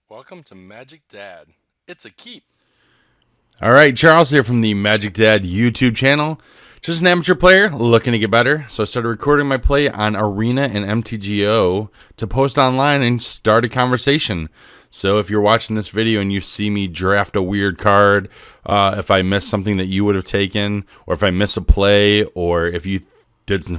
Welcome to Magic Dad. It's a keep. All right, Charles here from the Magic Dad YouTube channel. Just an amateur player looking to get better, so I started recording my play on Arena and MTGO to post online and start a conversation. So if you're watching this video and you see me draft a weird card, if I miss something that you would have taken, or if I miss a play, or if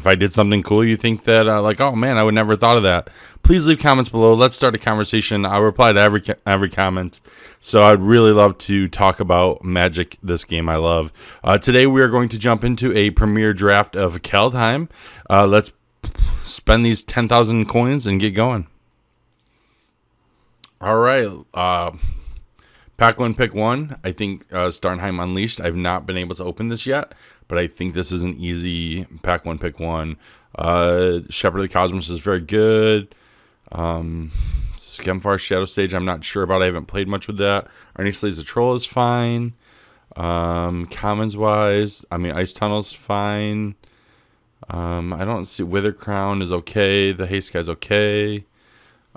I did something cool you think that like, oh man, I would never thought of that, please leave comments below. Let's start a conversation. I'll reply to every comment. So I'd really love to talk about Magic, this game I love. Today we are going to jump into a premiere draft of Keldheim. Let's spend these 10,000 coins and get going. All right. Pack one, pick one. I think Starnheim Unleashed. I've not been able to open this yet, but I think this is an easy pack one, pick one. Shepherd of the Cosmos is very good. Skemfar Shadow Stage, I'm not sure about. I haven't played much with that. Arnie Slays the Troll is fine. Commons wise, I mean, Ice Tunnel's fine. I don't see Wither Crown is okay. The Haste Guy's okay.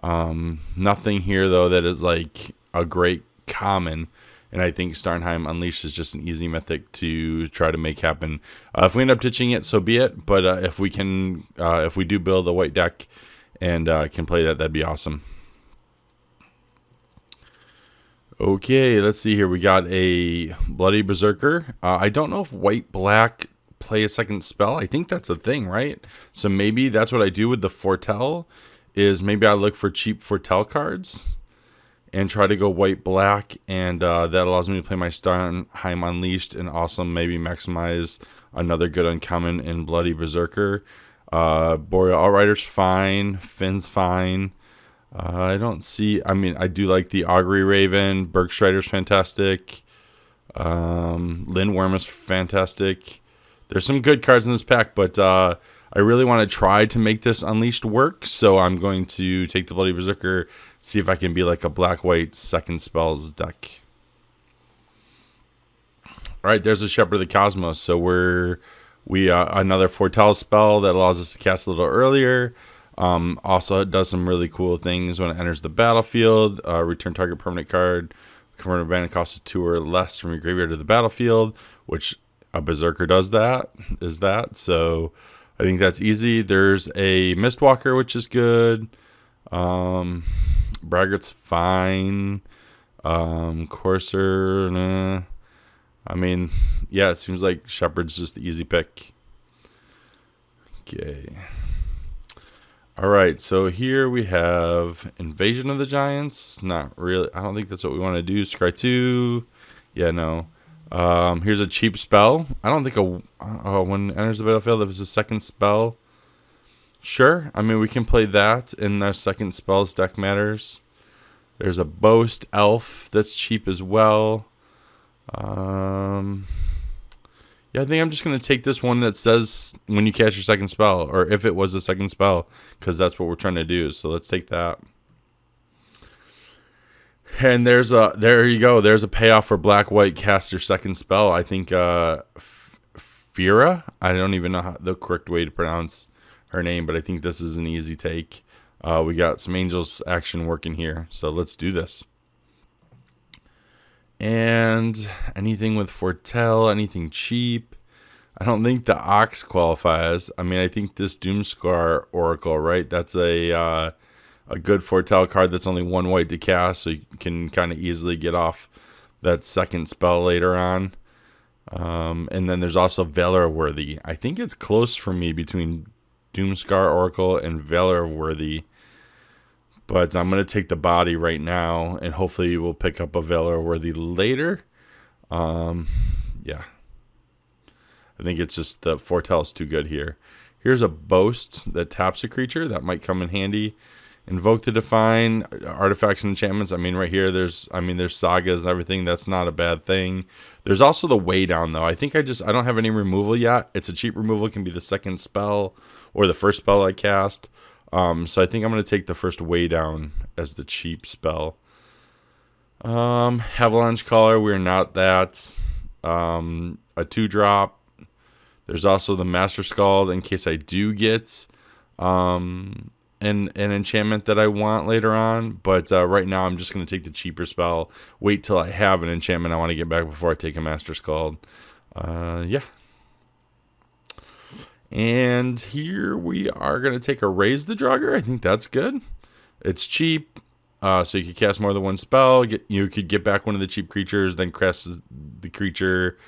Nothing here though that is like a great common, and I think Starnheim Unleashed is just an easy mythic to try to make happen. If we end up ditching it, so be it. But if we do build a white deck and can play that, that'd be awesome. Okay, let's see here. We got a Bloody Berserker. I don't know if white-black play a second spell. I think that's a thing, right? So maybe that's what I do with the Foretell, is maybe I look for cheap Foretell cards and try to go white-black, and that allows me to play my Starnheim Unleashed and also maybe maximize another good uncommon in Bloody Berserker. Boreal Outrider's fine. Finn's fine. I don't see... I mean, I do like the Augury Raven. Bergstrider's fantastic. Lindworm is fantastic. There's some good cards in this pack, but I really want to try to make this Unleashed work, so I'm going to take the Bloody Berserker, see if I can be like a black-white second spells deck. All right, there's a Shepherd of the Cosmos. So we another Foretell spell that allows us to cast a little earlier. Also, it does some really cool things when it enters the battlefield. Return target permanent card, convert a mana cost of 2 or less from your graveyard to the battlefield, which a Berserker does that. So I think that's easy. There's a Mistwalker, which is good. Braggart's fine. Courser, nah. I mean, yeah, it seems like Shepherd's just the easy pick. Okay. All right, so here we have Invasion of the Giants. Not really. I don't think that's what we want to do. Scry 2. Yeah, no. Here's a cheap spell. I don't think when it enters the battlefield, if it's a second spell, sure. I mean, we can play that in our second spells deck matters. There's a Boast Elf that's cheap as well. Yeah, I think I'm just going to take this one that says when you cast your second spell, or if it was a second spell, because that's what we're trying to do. So let's take that. And there you go. There's a payoff for black-white cast your second spell. I think Fira, I don't even know the correct way to pronounce her name, but I think this is an easy take. We got some Angels action working here, so let's do this. And anything with Foretell, anything cheap. I don't think the Ox qualifies. I mean, I think this Doomscar Oracle, right? That's a good Foretell card that's only 1 white to cast, so you can kind of easily get off that second spell later on. And then there's also Valor Worthy. I think it's close for me between Doomscar Oracle and Valor Worthy. But I'm going to take the body right now, and hopefully we'll pick up a Valor Worthy later. Yeah. I think it's just the Foretell is too good here. Here's a Boast that taps a creature. That might come in handy. Invoke to define artifacts and enchantments. I mean, right here, there's sagas and everything. That's not a bad thing. There's also the Way Down, though. I think I don't have any removal yet. It's a cheap removal. It can be the second spell or the first spell I cast. So I think I'm going to take the first Way Down as the cheap spell. Avalanche Caller, we're not that. A 2-drop. There's also the Master Scald in case I do get an enchantment that I want later on. But right now, I'm just going to take the cheaper spell. Wait till I have an enchantment I want to get back before I take a Master Scald. Yeah. And here we are going to take a Raise the Draugr. I think that's good. It's cheap, so you could cast more than one spell. You could get back one of the cheap creatures, then cast the creature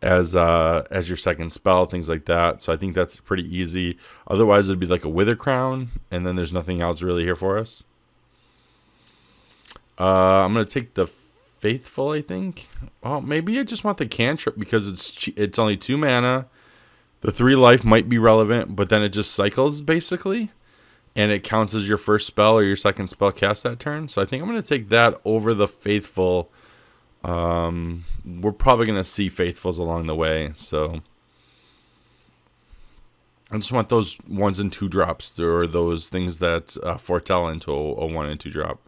as your second spell, things like that. So I think that's pretty easy. Otherwise, it'd be like a Wither Crown, and then there's nothing else really here for us. I'm going to take the Faithful, I think. Well, maybe I just want the cantrip because it's only 2 mana. The 3 life might be relevant, but then it just cycles, basically. And it counts as your first spell or your second spell cast that turn. So I think I'm going to take that over the Faithful. We're probably going to see Faithfuls along the way. So I just want those 1s and 2 drops, or those things that foretell into a 1 and 2 drop.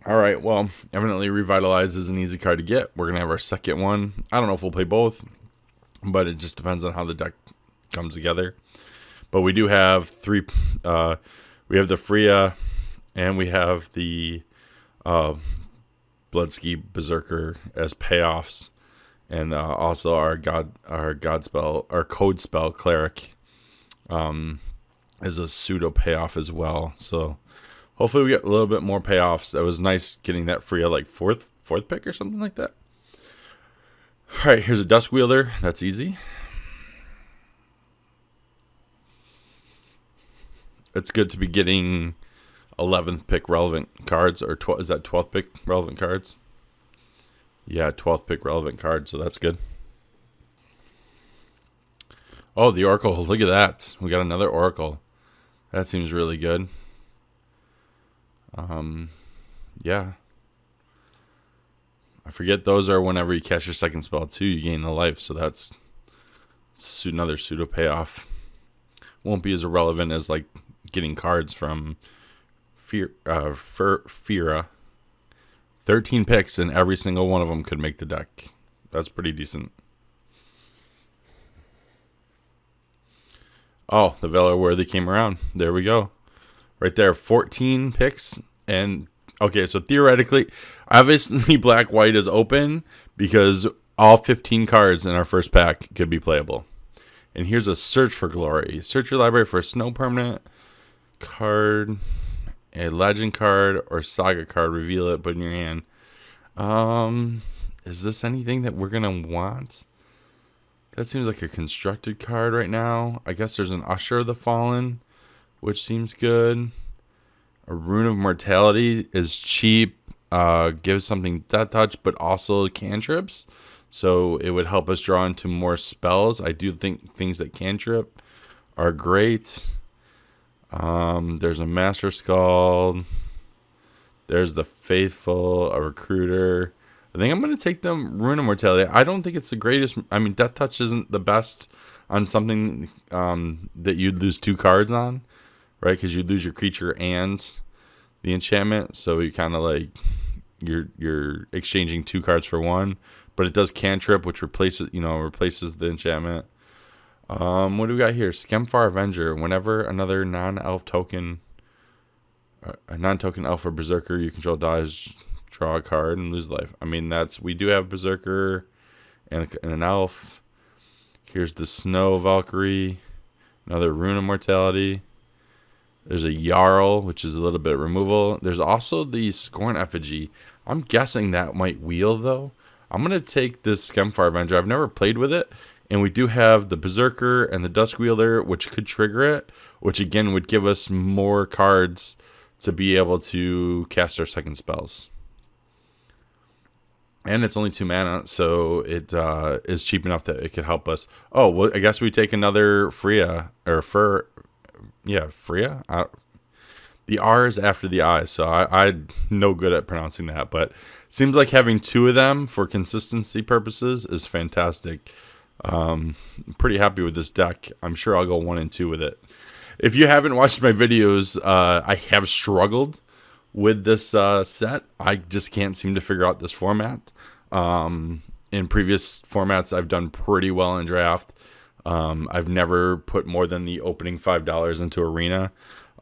All right, well, evidently Revitalize is an easy card to get. We're going to have our second one. I don't know if we'll play both, but it just depends on how the deck comes together. But we do have 3. We have the Freya, and we have the Bloodski Berserker as payoffs, and also our God spell, our Code spell Cleric, is a pseudo payoff as well. So hopefully we get a little bit more payoffs. That was nice getting that Freya like fourth pick or something like that. All right, here's a Duskwielder. That's easy. It's good to be getting 11th pick relevant cards, or is that 12th pick relevant cards? Yeah, 12th pick relevant cards, so that's good. Oh, the Oracle. Look at that. We got another Oracle. That seems really good. Yeah. I forget those are whenever you cast your second spell too, you gain the life, so that's another pseudo payoff. Won't be as irrelevant as like getting cards from Fira. 13 picks and every single one of them could make the deck. That's pretty decent. Oh, the Valor Worthy came around. There we go. Right there, 14 picks. And okay, so theoretically, obviously black-white is open because all 15 cards in our first pack could be playable. And here's a Search for Glory. Search your library for a snow permanent card, a legend card, or saga card. Reveal it, put in your hand. Is this anything that we're going to want? That seems like a constructed card right now. I guess there's an Usher of the Fallen, which seems good. A Rune of Mortality is cheap. Gives something Death Touch, but also cantrips. So it would help us draw into more spells. I do think things that cantrip are great. There's a Master Scald. There's the Faithful, a Recruiter. I think I'm going to take the Rune of Mortality. I don't think it's the greatest. I mean, Death Touch isn't the best on something that you'd lose 2 cards on, right? Because you lose your creature and the enchantment. So you kind of like, you're exchanging 2 cards for 1. But it does cantrip, which replaces the enchantment. What do we got here? Skemfar Avenger. Whenever another non-elf token, a non-token elf or berserker you control dies, draw a card and lose life. I mean, we do have berserker and an elf. Here's the Snow Valkyrie. Another Rune of Mortality. There's a Jarl, which is a little bit of removal. There's also the Scorn Effigy. I'm guessing that might wheel, though. I'm going to take this Skemfar Avenger. I've never played with it. And we do have the Berserker and the Duskwielder, which could trigger it. Which, again, would give us more cards to be able to cast our second spells. And it's only 2 mana, so it is cheap enough that it could help us. Oh, well, I guess we take another Freya. Freya? The R is after the I, so I'm no good at pronouncing that. But seems like having 2 of them for consistency purposes is fantastic. I'm pretty happy with this deck. I'm sure I'll go 1 and 2 with it. If you haven't watched my videos, I have struggled with this set. I just can't seem to figure out this format. in previous formats, I've done pretty well in draft. I've never put more than the opening $5 into arena,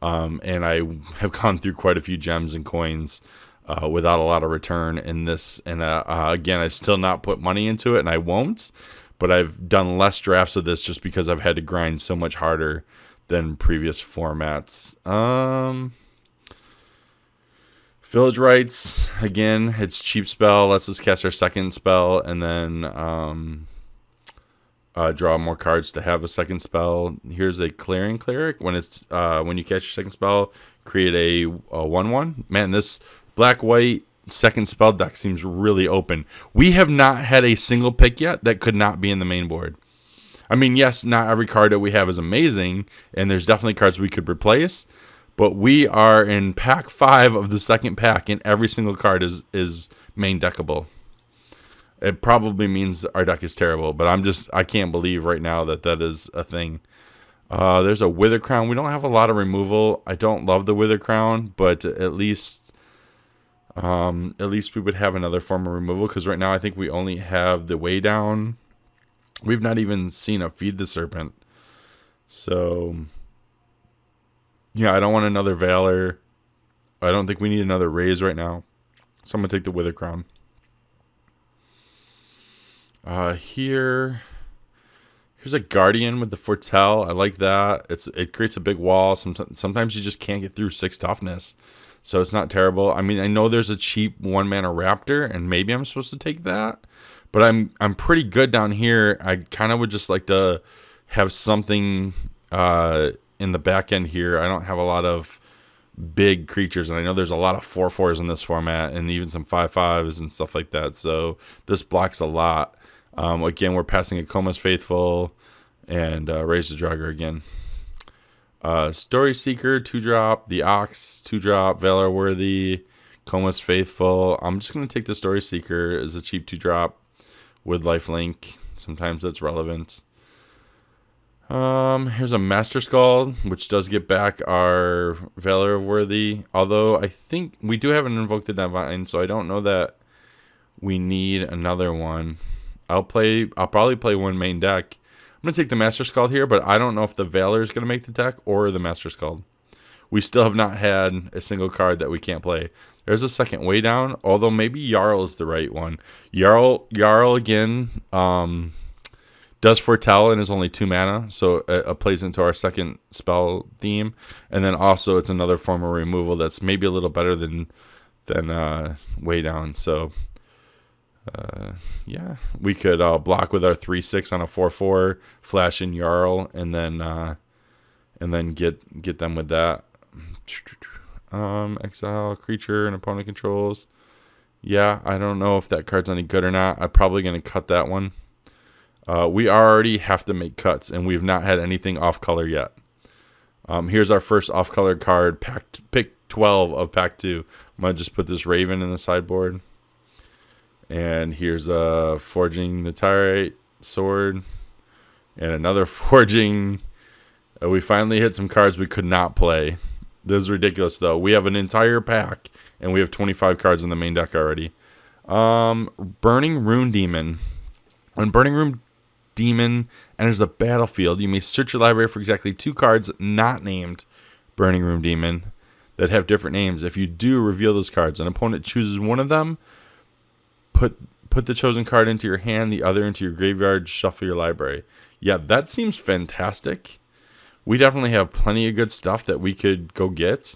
and I have gone through quite a few gems and coins without a lot of return in this. And again, I still not put money into it, and I won't. But I've done less drafts of this just because I've had to grind so much harder than previous formats. Village Rites, again, it's cheap spell. Lets us cast our second spell and then draw more cards to have a second spell. Here's a Clearing Cleric. When you cast your second spell, create a 1/1. Man, this black-white second spell deck seems really open. We have not had a single pick yet that could not be in the main board. I mean, yes, not every card that we have is amazing, and there's definitely cards we could replace, but we are in pack 5 of the second pack, and every single card is main deckable. It probably means our deck is terrible, but I can't believe right now that is a thing. There's a Wither Crown. We don't have a lot of removal. I don't love the Wither Crown, but at least we would have another form of removal, because right now I think we only have the Way Down. We've not even seen a Feed the Serpent. So, yeah, I don't want another Valor. I don't think we need another Raise right now. So I'm going to take the Wither Crown. Here's a Guardian with the Foretell. I like that. It creates a big wall. Sometimes you just can't get through 6 toughness. So it's not terrible. I mean, I know there's a cheap 1-mana Raptor, and maybe I'm supposed to take that. But I'm pretty good down here. I kind of would just like to have something in the back end here. I don't have a lot of big creatures, and I know there's a lot of 4/4s in this format, and even some 5/5s and stuff like that. So this blocks a lot. Again, we're passing a Coma's Faithful and Raise the Drugger again. Story Seeker, 2-drop. The Ox, 2-drop. Valor Worthy, Coma's Faithful. I'm just going to take the Story Seeker as a cheap 2-drop with lifelink. Sometimes that's relevant. Here's a Master Skull, which does get back our Valor Worthy. Although I think we do have an Invoke the Divine, so I don't know that we need another one. I'll probably play one main deck. I'm going to take the Master Skull here, but I don't know if the Valor is going to make the deck or the Master Skull. We still have not had a single card that we can't play. There's a second Way Down, although maybe Jarl is the right one. Jarl again, does Foretell and is only 2 mana, so it plays into our second spell theme. And then also it's another form of removal that's maybe a little better than Way Down. So yeah, we could block with our 3/6 on a 4/4, flash in Jarl, and then get them with that. Exile creature and opponent controls. Yeah, I don't know if that card's any good or not. I'm probably going to cut that one. We already have to make cuts, and we've not had anything off color yet. Here's our first off color card, pick 12 of pack 2. I'm going to just put this Raven in the sideboard. And here's Forging the Tyrite Sword. And another Forging. We finally hit some cards we could not play. This is ridiculous, though. We have an entire pack, and we have 25 cards in the main deck already. Burning Rune Demon. When Burning Rune Demon enters the battlefield, you may search your library for exactly 2 cards not named Burning Rune Demon that have different names. If you do, reveal those cards. An opponent chooses one of them. Put the chosen card into your hand, the other into your graveyard, shuffle your library. Yeah, that seems fantastic. We definitely have plenty of good stuff that we could go get.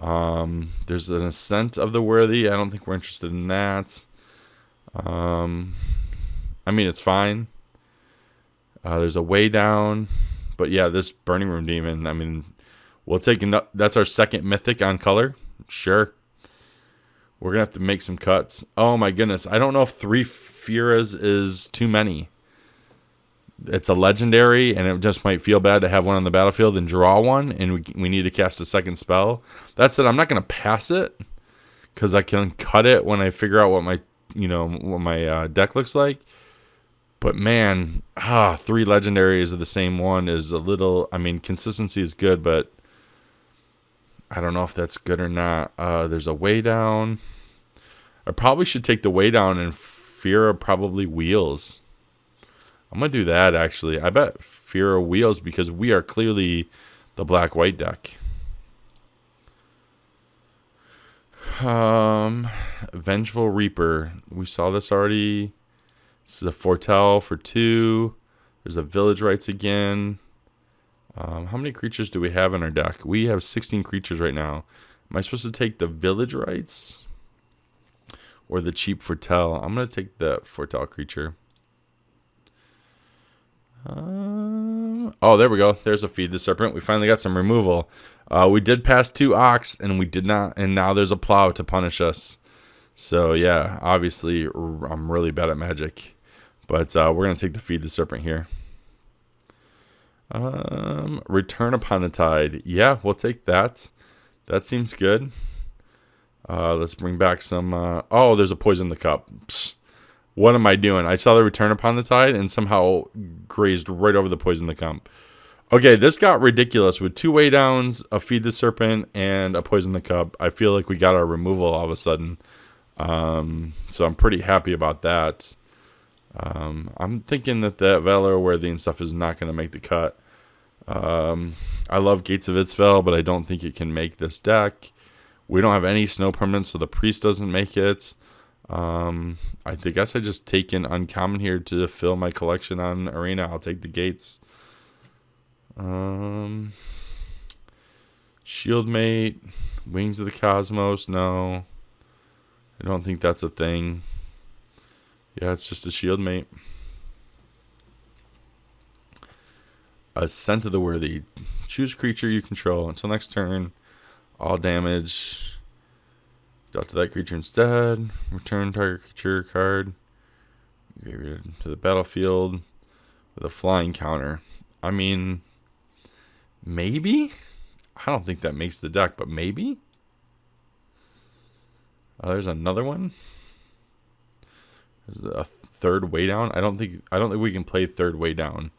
There's an Ascent of the Worthy. I don't think we're interested in that. I mean, it's fine. There's a Way Down. But yeah, this Burning Rune Demon, I mean, we'll take that's our second mythic on color. Sure. We're going to have to make some cuts. Oh my goodness. I don't know if 3 Firas is too many. It's a legendary, and it just might feel bad to have one on the battlefield and draw one, and we need to cast a second spell. That said, I'm not going to pass it, because I can cut it when I figure out what my deck looks like. But man, 3 legendaries of the same one is a little, I mean, consistency is good, but I don't know if that's good or not. There's a Way Down. I probably should take the Way Down and Fear probably wheels. I'm going to do that, actually. I bet Fear wheels because we are clearly the black-white deck. Vengeful Reaper. We saw this already. This is a Foretell for 2. There's a Village Rites again. How many creatures do we have in our deck? We have 16 creatures right now. Am I supposed to take the Village Rites or the cheap Foretell? I'm going to take the Foretell creature. Oh, there we go. There's a Feed the Serpent. We finally got some removal. We did pass 2 Ox, and we did not. And now there's a Plow to punish us. So, yeah, obviously, I'm really bad at Magic. But we're going to take the Feed the Serpent here. Return Upon the Tide. Yeah, we'll take that. That seems good. Let's bring back some... oh, there's a Poison the Cup. Psst. What am I doing? I saw the Return Upon the Tide and somehow grazed right over the Poison the Cup. Okay, this got ridiculous with 2 way downs, a Feed the Serpent, and a Poison the Cup. I feel like we got our removal all of a sudden. So I'm pretty happy about that. I'm thinking that Valor Worthy and stuff is not going to make the cut. I love Gates of Itzvel, but I don't think it can make this deck. We don't have any snow permanents, so the Priest doesn't make it. I guess I just take an uncommon here to fill my collection on Arena. I'll take the Gates. Shieldmate, Wings of the Cosmos, no. I don't think that's a thing. Yeah, it's just a Shieldmate. Ascent of the Worthy. Choose creature you control. Until next turn, all damage dealt to that creature instead. Return target creature card to the battlefield with a flying counter. I mean, maybe? I don't think that makes the deck, but maybe? Oh, there's another one. There's a third way down. I don't think we can play third way down.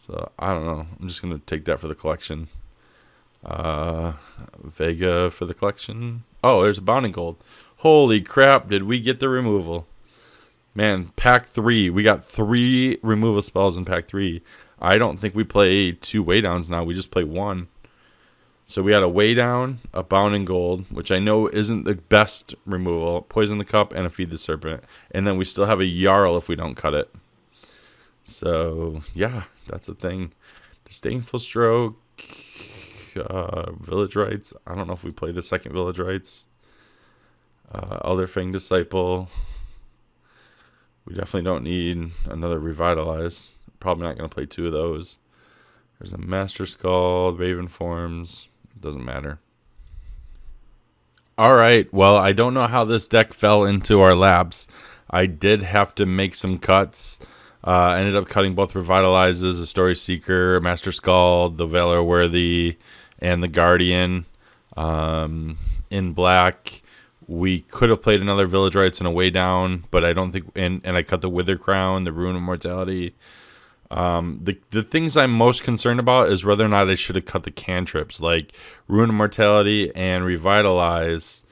So I don't know. I'm just gonna take that for the collection. Vega for the collection. Oh, there's a Bounding Gold. Holy crap! Did we get the removal? Man, pack 3. We got 3 removal spells in pack 3. I don't think we play 2 way downs now. We just play 1. So we had a way down, a Bounding Gold, which I know isn't the best removal, Poison the Cup, and a Feed the Serpent. And then we still have a Jarl if we don't cut it. So, yeah, that's a thing. Disdainful Stroke, Village Rites. I don't know if we play the second Village Rites. Elder Fang Disciple. We definitely don't need another Revitalize. Probably not going to play 2 of those. There's a Master Skull, Raven Forms. Doesn't matter. All right. Well, I don't know how this deck fell into our laps. I did have to make some cuts. I ended up cutting both Revitalizes, the Story Seeker, Master Skull, the Valor Worthy, and the Guardian. In black, we could have played another Village Rites and a way down, but I don't think. And I cut the Wither Crown, the Rune of Mortality. The things I'm most concerned about is whether or not I should have cut the cantrips, like Rune of Mortality and Revitalize.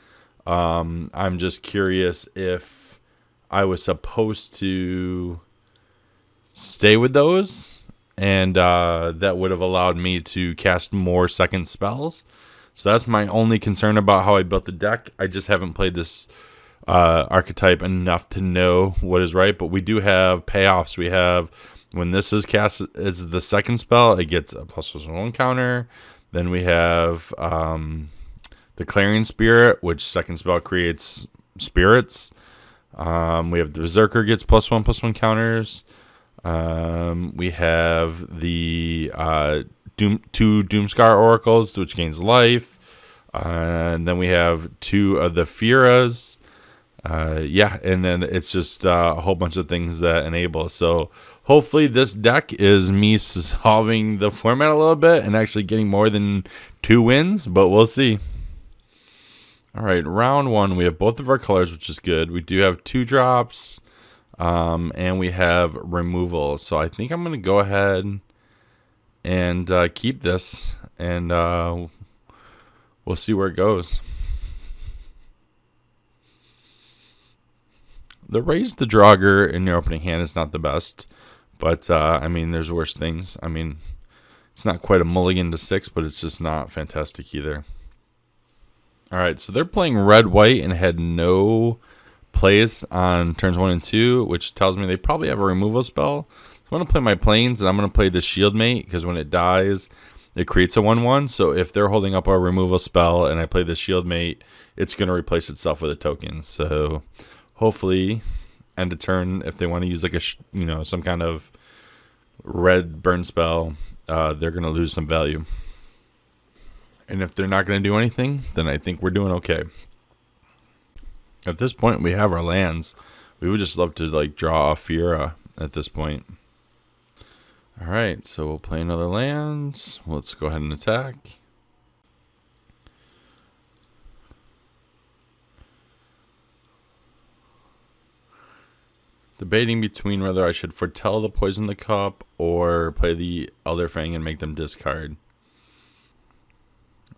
I'm just curious if I was supposed to stay with those, and that would have allowed me to cast more second spells. So that's my only concern about how I built the deck. I just haven't played this archetype enough to know what is right, but we do have payoffs. We have, when this is cast as the second spell, it gets a +1 counter. Then we have the Clarion Spirit, which second spell creates spirits. We have the Berserker gets +1/+1 counters. We have the 2 Doomscar Oracles, which gains life. And then we have 2 of the Firas. And then it's just a whole bunch of things that enable. So hopefully this deck is me solving the format a little bit and actually getting more than 2 wins, but we'll see. All right, round 1, we have both of our colors, which is good. We do have 2 drops, and we have removal. So I think I'm going to go ahead and keep this, and we'll see where it goes. The raise the Draugr in your opening hand is not the best, but I mean, there's worse things. I mean, it's not quite a mulligan to 6, but it's just not fantastic either. All right, so they're playing red-white and had no plays on turns 1 and 2, which tells me they probably have a removal spell. So I'm going to play my planes, and I'm going to play the Shield Mate, because when it dies, it creates a 1/1. So if they're holding up a removal spell and I play the Shield Mate, it's going to replace itself with a token. So hopefully, end of turn, if they want to use like some kind of red burn spell, they're going to lose some value. And if they're not going to do anything, then I think we're doing okay. At this point, we have our lands. We would just love to like draw a Fiera at this point. All right, so we'll play another land. Let's go ahead and attack. Debating between whether I should foretell the Poison the Cup or play the Elder Fang and make them discard.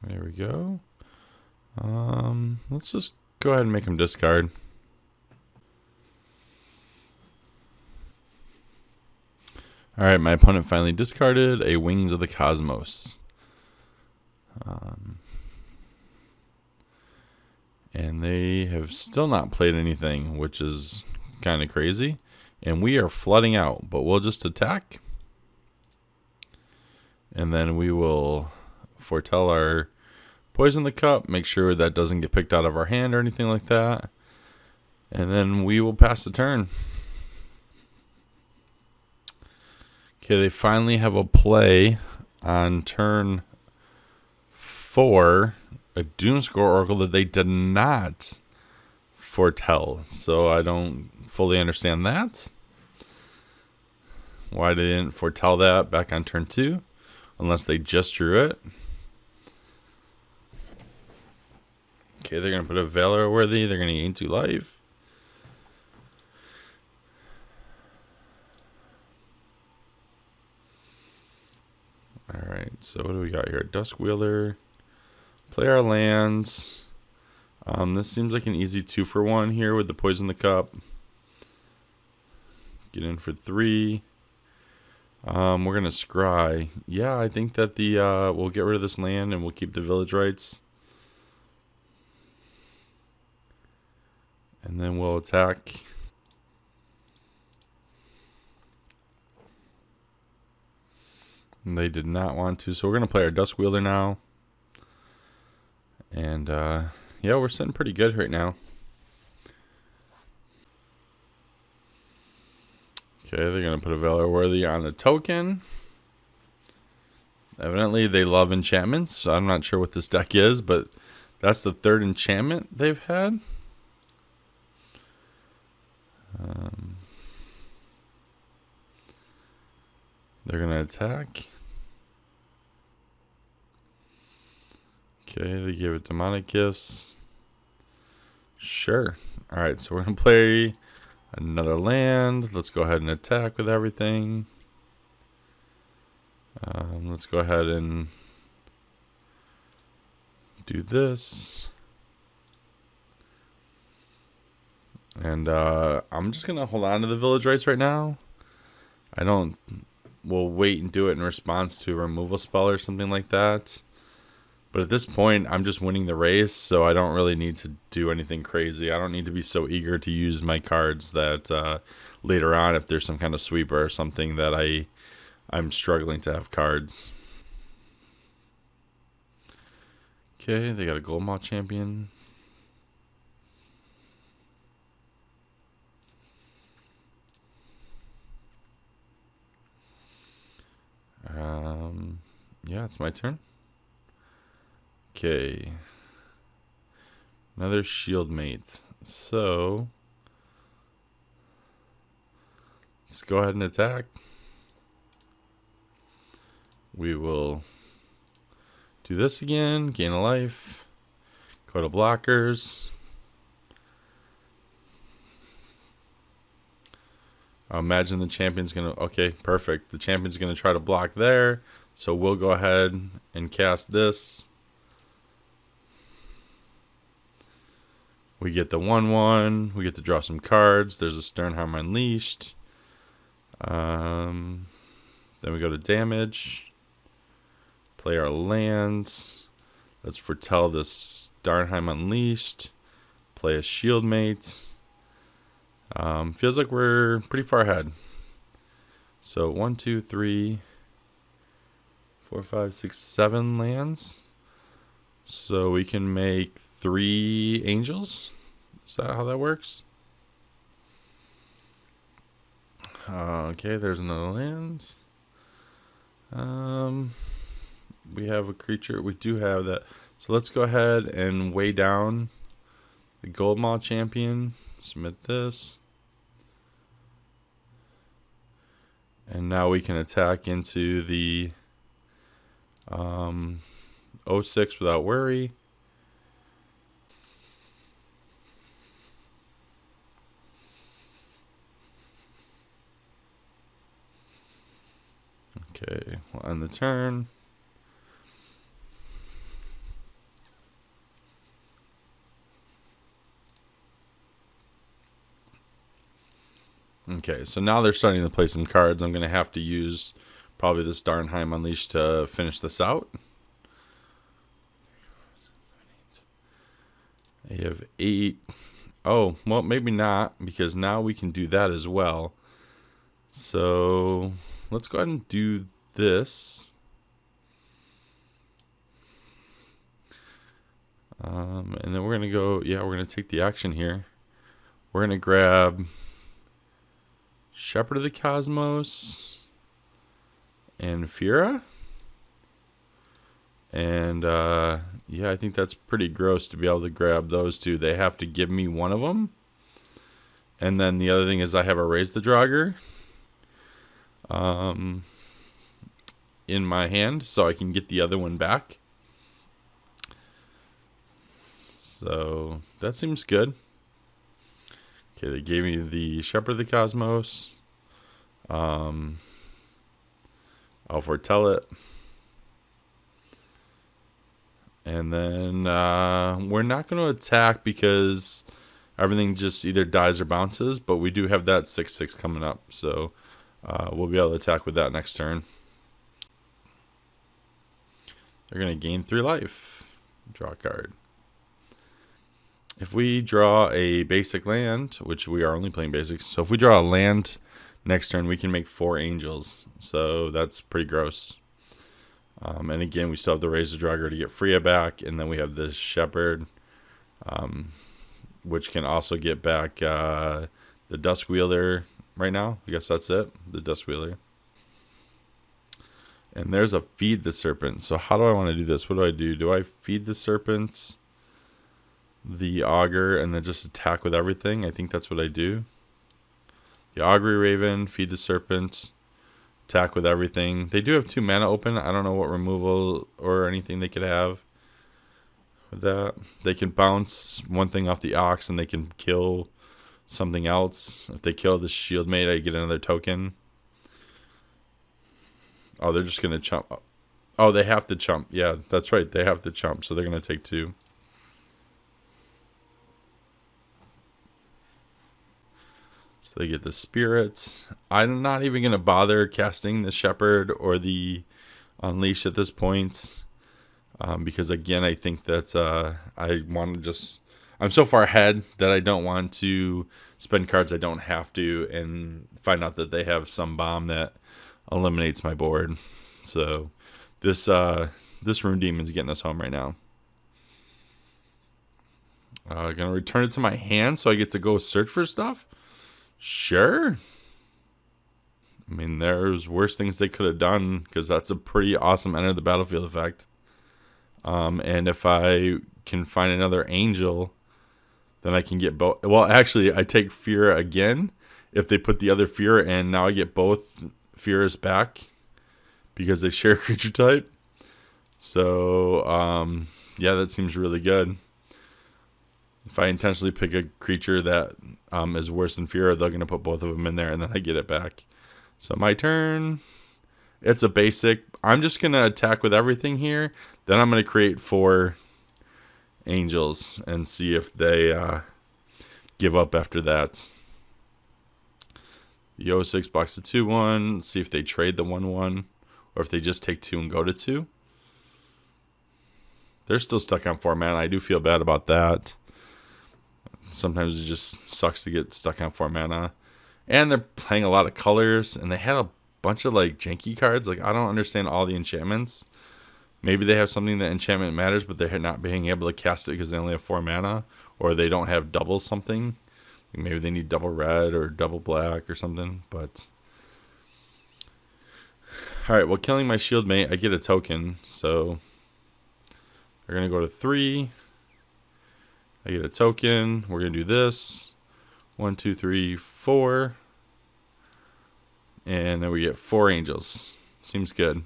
There we go. Let's just go ahead and make them discard. All right, my opponent finally discarded a Wings of the Cosmos. And they have still not played anything, which is kind of crazy. And we are flooding out, but we'll just attack. And then we will foretell our Poison the Cup, make sure that doesn't get picked out of our hand or anything like that. And then we will pass the turn. Okay, they finally have a play on turn 4, a Doomscore Oracle that they did not foretell. So I don't fully understand that. Why they didn't foretell that back on turn 2, unless they just drew it. Okay, they're going to put a Valor Worthy. They're going to gain 2 life. Alright, so what do we got here? Duskwielder. Play our lands. This seems like an easy 2-for-1 here with the Poison the Cup. Get in for 3. We're going to scry. Yeah, I think that we'll get rid of this land and we'll keep the village rights. And then we'll attack. And they did not want to, so we're going to play our Duskwielder now. And, yeah, we're sitting pretty good right now. Okay, they're going to put a Valor Worthy on a token. Evidently, they love enchantments, so I'm not sure what this deck is, but that's the 3rd enchantment they've had. They're going to attack. Okay, they give it Demonic Gifts. Sure. Alright, so we're going to play another land. Let's go ahead and attack with everything. Let's go ahead and do this. And I'm just going to hold on to the village rights right now. We'll wait and do it in response to a removal spell or something like that. But at this point, I'm just winning the race, so I don't really need to do anything crazy. I don't need to be so eager to use my cards that later on, if there's some kind of sweeper or something, that I'm struggling to have cards. Okay, they got a Goldmaw champion. Yeah, it's my turn. Okay. Another Shield Mate. So let's go ahead and attack. We will do this again. Gain a life. Go to blockers. Imagine the champion's going to... Okay, perfect. The champion's going to try to block there. So we'll go ahead and cast this. We get the 1/1. We get to draw some cards. There's a Sternheim Unleashed. Then we go to damage. Play our lands. Let's foretell this Sternheim Unleashed. Play a Shieldmate. Feels like we're pretty far ahead. So 1, 2, 3, 4, 5, 6, 7 lands. So we can make 3 angels. Is that how that works? Okay, there's another land. We have a creature. We do have that. So let's go ahead and weigh down the Gold Maw Champion. Submit this. And now we can attack into the 06 without worry. Okay, we'll end the turn. Okay, so now they're starting to play some cards. I'm going to have to use probably this Sternheim Unleashed to finish this out. I have 8. Oh, well, maybe not, because now we can do that as well. So let's go ahead and do this. And then we're going to go, yeah, we're going to take the action here. We're going to grab Shepherd of the Cosmos and Fira. And yeah, I think that's pretty gross to be able to grab those two. They have to give me one of them. And then the other thing is I have a Raise the Draugr in my hand, so I can get the other one back. So that seems good. Okay, they gave me the Shepherd of the Cosmos. I'll foretell it. And then we're not going to attack because everything just either dies or bounces, but we do have that 6/6 coming up, so we'll be able to attack with that next turn. They're going to gain 3 life. Draw a card. If we draw a basic land, which we are only playing basics, so if we draw a land next turn, we can make 4 angels. So that's pretty gross. And again, we still have the Raise the Draugr to get Freya back, and then we have the Shepherd, which can also get back the Duskwielder right now. I guess that's it, the Duskwielder. And there's a Feed the Serpent. So how do I want to do this? What do I do? Do I feed the Serpent, the Augur, and then just attack with everything? I think that's what I do. The Augury Raven, feed the Serpent, attack with everything. They do have 2 mana open. I don't know what removal or anything they could have with that. They can bounce one thing off the Ox and they can kill something else. If they kill the Shieldmate, I get another token. Oh, they're just going to chump. Oh, they have to chump. Yeah, that's right. They have to chump, so they're going to take 2. So they get the Spirits. I'm not even going to bother casting the Shepherd or the Unleash at this point. Because, again, I think that I want to just... I'm so far ahead that I don't want to spend cards I don't have to and find out that they have some bomb that eliminates my board. So this Rune Demon's getting us home right now. Gonna return it to my hand so I get to go search for stuff? Sure. I mean, there's worse things they could have done because that's a pretty awesome enter the battlefield effect. And if I can find another angel, then I can get both. Well, actually, I take Fira again. If they put the other Fira in, now I get both Firas back because they share creature type. So, yeah, that seems really good. If I intentionally pick a creature that is worse than Fira, they're going to put both of them in there, and then I get it back. So my turn. It's a basic. I'm just going to attack with everything here. Then I'm going to create 4 angels and see if they give up after that. The 06 blocks the 2-1. See if they trade the 1-1 or if they just take 2 and go to 2. They're still stuck on 4 mana. I do feel bad about that. Sometimes it just sucks to get stuck on 4 mana. And they're playing a lot of colors, and they had a bunch of like janky cards. Like, I don't understand all the enchantments. Maybe they have something that enchantment matters, but they're not being able to cast it because they only have 4 mana, or they don't have double something. Maybe they need double red or double black or something. But all right, well, killing my shield mate, I get a token, so they're gonna go to 3. I get a token. We're gonna do this. 1, 2, 3, 4. And then we get 4 angels. Seems good.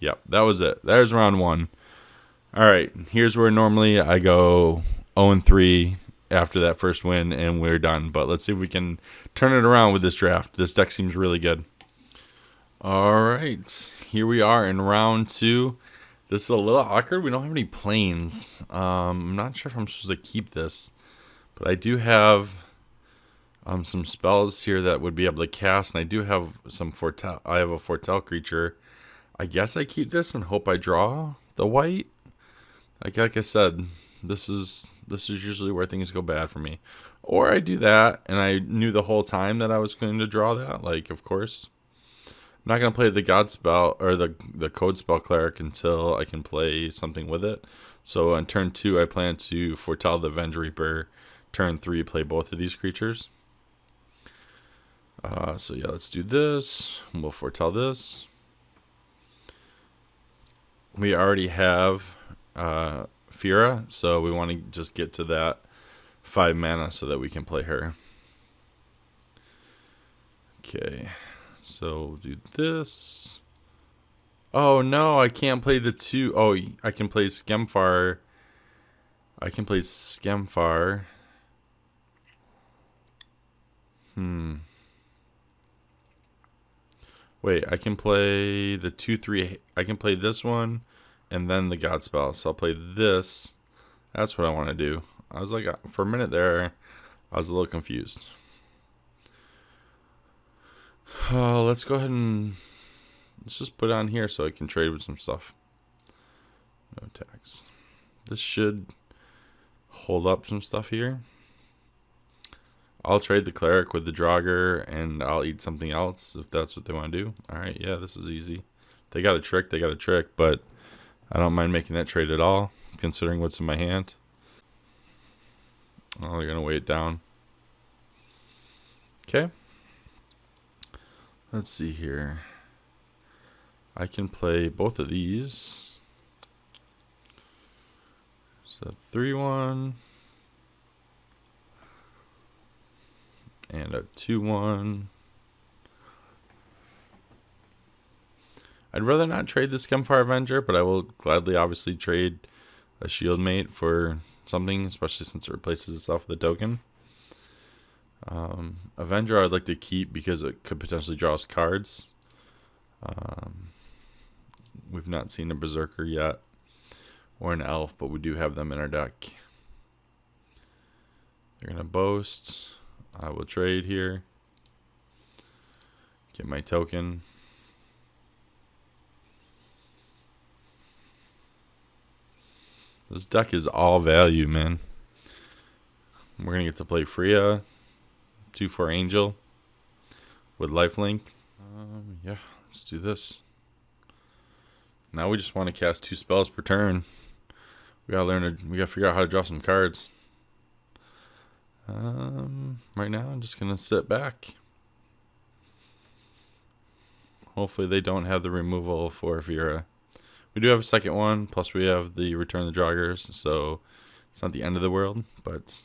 Yep, that was it. There's round 1. All right, here's where normally I go 0-3 after that first win, and we're done. But let's see if we can turn it around with this draft. This deck seems really good. All right, here we are in round 2. This is a little awkward. We don't have any planes. I'm not sure if I'm supposed to keep this, but I do have some spells here that would be able to cast, and I do have some foretell. I have a foretell creature. I guess I keep this and hope I draw the white. Like I said, this is usually where things go bad for me. Or I do that, and I knew the whole time that I was going to draw that. Like, of course, I'm not going to play the God spell or the Code Spell Cleric until I can play something with it. So on turn 2, I plan to foretell the Venge Reaper. Turn 3, play both of these creatures. So yeah, let's do this. We'll foretell this. We already have Fira, so we want to just get to that 5 mana so that we can play her. Okay, so we'll do this. Oh no, I can't play the 2. Oh, I can play Skemfar. Wait, I can play the 2/3. I can play this one, and then the God spell. So I'll play this. That's what I want to do. I was like, for a minute there, I was a little confused. Let's go ahead and let's just put it on here so I can trade with some stuff. No tax. This should hold up some stuff here. I'll trade the cleric with the Draugr, and I'll eat something else if that's what they want to do. All right, yeah, this is easy. They got a trick, but I don't mind making that trade at all, considering what's in my hand. Oh, they're going to weigh it down. Okay. Let's see here. I can play both of these. So 3-1. And a 2-1. I'd rather not trade the Skemfar Avenger, but I will gladly obviously trade a shield mate for something, especially since it replaces itself with a token. Avenger I'd like to keep because it could potentially draw us cards. We've not seen a Berserker yet, or an Elf, but we do have them in our deck. They're going to boast. I will trade here. Get my token. This deck is all value, man. We're going to get to play Freya. 2/4 Angel. With lifelink. Yeah, let's do this. Now we just want to cast 2 spells per turn. We gotta figure out how to draw some cards. Right now I'm just gonna sit back. Hopefully they don't have the removal for Vera. We do have a second one, plus we have the Return of the Draugrs, so it's not the end of the world, but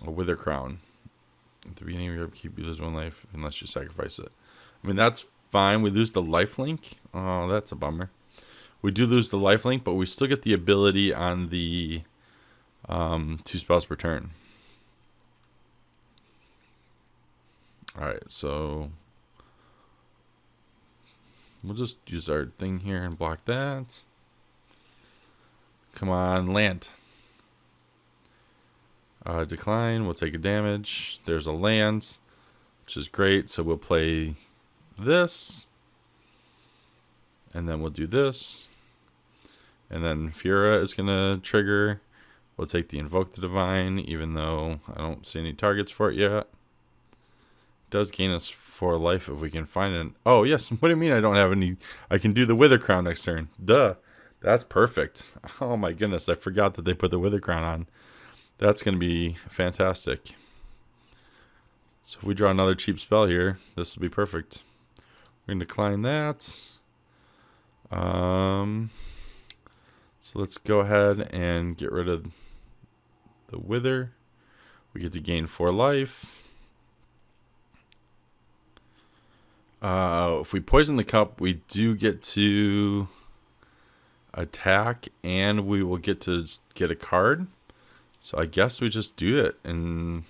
a Wither Crown. At the beginning of your upkeep, you lose 1 life unless you sacrifice it. I mean, that's fine. We lose the lifelink. Oh, that's a bummer. We do lose the lifelink, but we still get the ability on the 2 spells per turn. Alright, so we'll just use our thing here and block that. Come on, land. Decline. We'll take a damage. There's a land, which is great. So we'll play this. And then we'll do this. And then Fura is going to trigger. We'll take the Invoke the Divine, even though I don't see any targets for it yet. It does gain us 4 life if we can find it. Oh, yes. What do you mean I don't have any? I can do the Wither Crown next turn. Duh. That's perfect. Oh, my goodness. I forgot that they put the Wither Crown on. That's going to be fantastic. So if we draw another cheap spell here, this will be perfect. We're going to decline that. So let's go ahead and get rid of the Wither. We get to gain 4 life. If we poison the cup, we do get to attack, and we will get to get a card. So I guess we just do it, and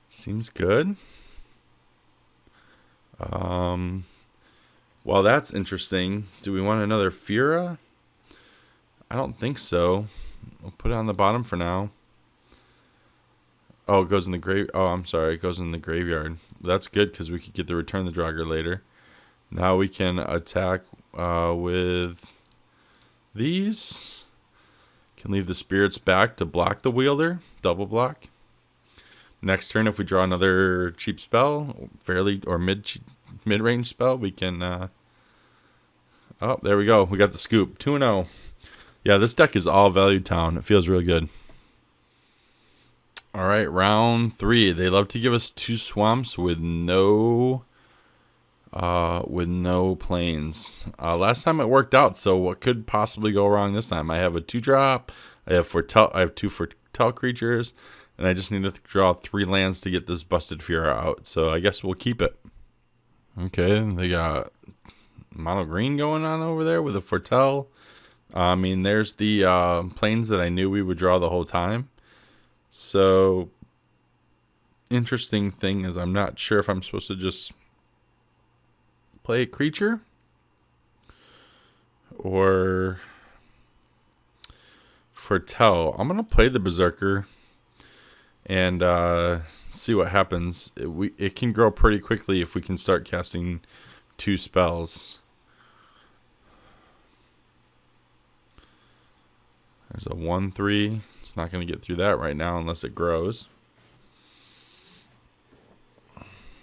seems good. Well, that's interesting. Do we want another Fura? I don't think so. We'll put it on the bottom for now. Oh, it goes in the grave. Oh, I'm sorry. It goes in the graveyard. That's good because we could get the Return the Draugr later. Now we can attack with these. Can leave the spirits back to block the wielder. Double block. Next turn, if we draw another cheap spell, fairly or mid-range spell, we can. Oh, there we go. We got the scoop. 2-0. Yeah, this deck is all Value Town. It feels really good. All right, round 3. They love to give us 2 swamps with no plains. Last time it worked out, so what could possibly go wrong this time? I have a 2-drop. I have 2 Foretell creatures, and I just need to draw 3 lands to get this busted Fura out. So I guess we'll keep it. Okay, they got mono green going on over there with a Foretell. I mean, there's the plains that I knew we would draw the whole time. So, interesting thing is I'm not sure if I'm supposed to just play a creature or Foretell. I'm going to play the Berserker and see what happens. It can grow pretty quickly if we can start casting 2 spells. There's a 1/3. It's not going to get through that right now unless it grows.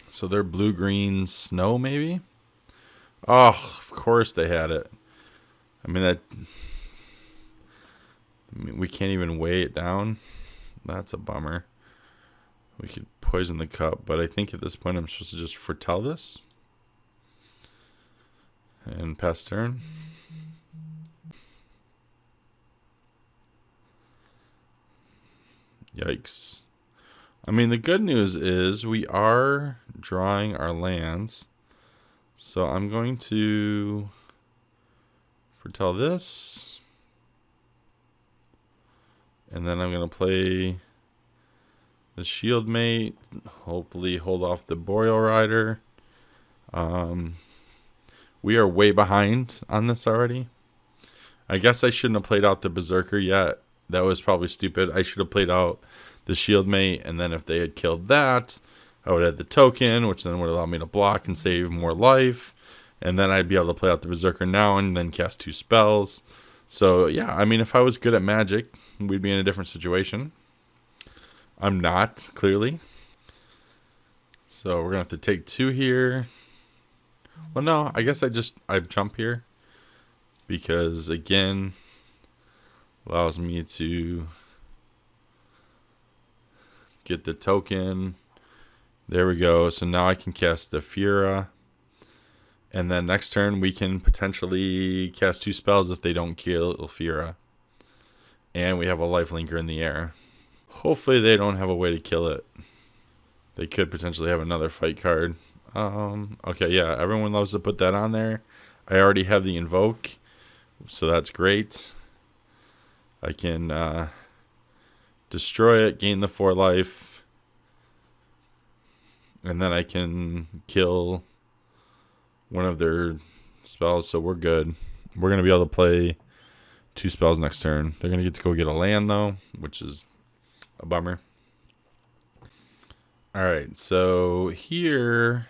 So they're blue-green snow, maybe? Oh, of course they had it. I mean, we can't even weigh it down. That's a bummer. We could poison the cup, but I think at this point I'm supposed to just foretell this. And pass turn. Yikes. I mean, the good news is we are drawing our lands. So I'm going to foretell this. And then I'm going to play the Shield Mate. Hopefully hold off the Boreal Rider. We are way behind on this already. I guess I shouldn't have played out the Berserker yet. That was probably stupid. I should have played out the Shield Mate, and then if they had killed that, I would have the token, which then would allow me to block and save more life. And then I'd be able to play out the Berserker now and then cast 2 spells. So, yeah, I mean, if I was good at Magic, we'd be in a different situation. I'm not, clearly. So we're going to have to take 2 here. Well, no, I guess I jump here. Because, again, allows me to get the token. There we go. So now I can cast the Fura. And then next turn we can potentially cast 2 spells if they don't kill Fura. And we have a lifelinker in the air. Hopefully they don't have a way to kill it. They could potentially have another fight card. Okay, yeah, everyone loves to put that on there. I already have the Invoke, so that's great. I can destroy it, gain the 4 life, and then I can kill one of their spells, so we're good. We're going to be able to play 2 spells next turn. They're going to get to go get a land, though, which is a bummer. All right, so here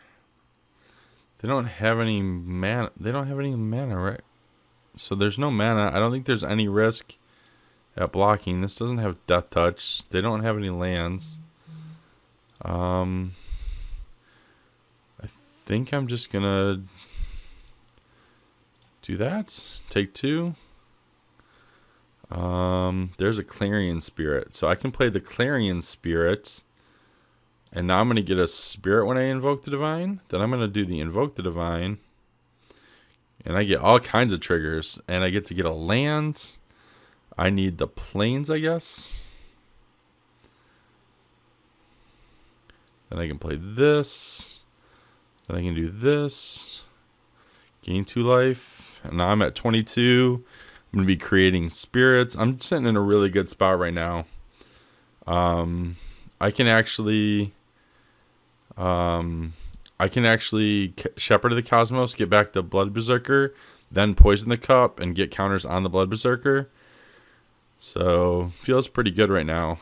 they don't have any mana. They don't have any mana, right? So there's no mana. I don't think there's any risk at blocking. This doesn't have Death Touch. They don't have any lands. I think I'm just gonna do that. Take 2. There's a Clarion Spirit, so I can play the Clarion Spirit, and now I'm gonna get a Spirit when I invoke the Divine. Then I'm gonna do the Invoke the Divine, and I get all kinds of triggers, and I get to get a land. I need the plains, I guess. Then I can play this. Then I can do this. Gain 2 life. And now I'm at 22. I'm going to be creating spirits. I'm sitting in a really good spot right now. I can actually Shepherd of the Cosmos, get back the Blood Berserker, then Poison the Cup, and get counters on the Blood Berserker. So, feels pretty good right now.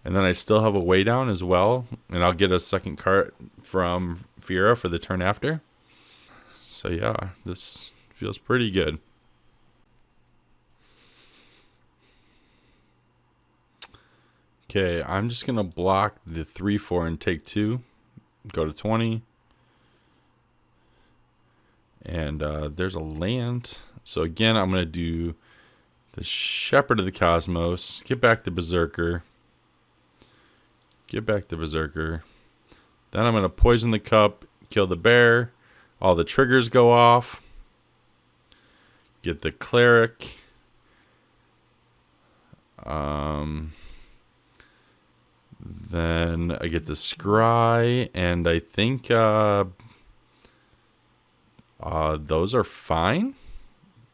And then I still have a way down as well, and I'll get a second card from Fira for the turn after. So yeah, this feels pretty good. Okay, I'm just going to block the 3/4 and take 2. Go to 20. And there's a land. So again, I'm going to do the Shepherd of the Cosmos. Get back the Berserker. Get back the Berserker. Then I'm going to Poison the Cup. Kill the bear. All the triggers go off. Get the Cleric. Then I get the Scry, and I think those are fine.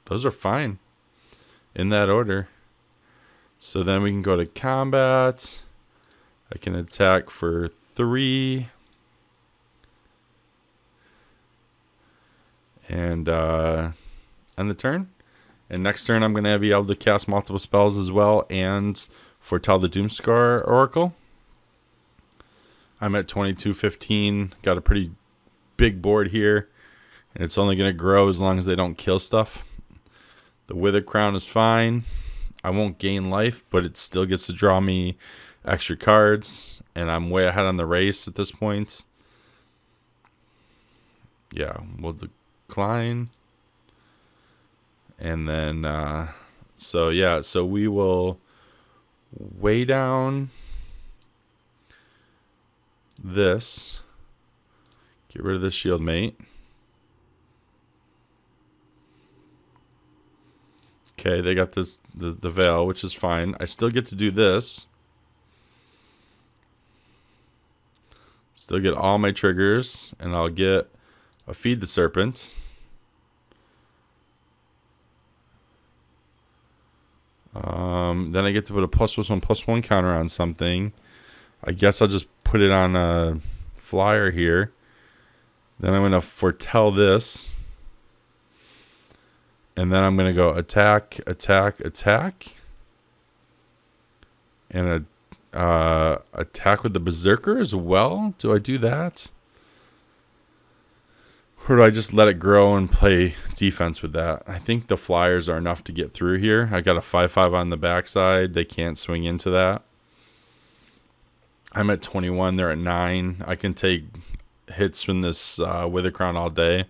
Those are fine in that order. So then we can go to combat. I can attack for 3. And end the turn. And next turn I'm going to be able to cast multiple spells as well and foretell the Doomscar Oracle. I'm at 2215. Got a pretty big board here. And it's only going to grow as long as they don't kill stuff. The Wither Crown is fine. I won't gain life, but it still gets to draw me extra cards. And I'm way ahead on the race at this point. Yeah, we'll decline. And then, so yeah, so we will weigh down this. Get rid of the Shield Mate. Okay, they got this the Veil, which is fine. I still get to do this. Still get all my triggers, and I'll get a Feed the Serpent. Then I get to put a +1/+1 counter on something. I guess I'll just put it on a flyer here. Then I'm going to foretell this. And then I'm going to go attack, attack, attack. And attack with the Berserker as well. Do I do that? Or do I just let it grow and play defense with that? I think the flyers are enough to get through here. I got a 5/5 on the backside. They can't swing into that. I'm at 21. They're at 9. I can take hits from this Wither Crown all day.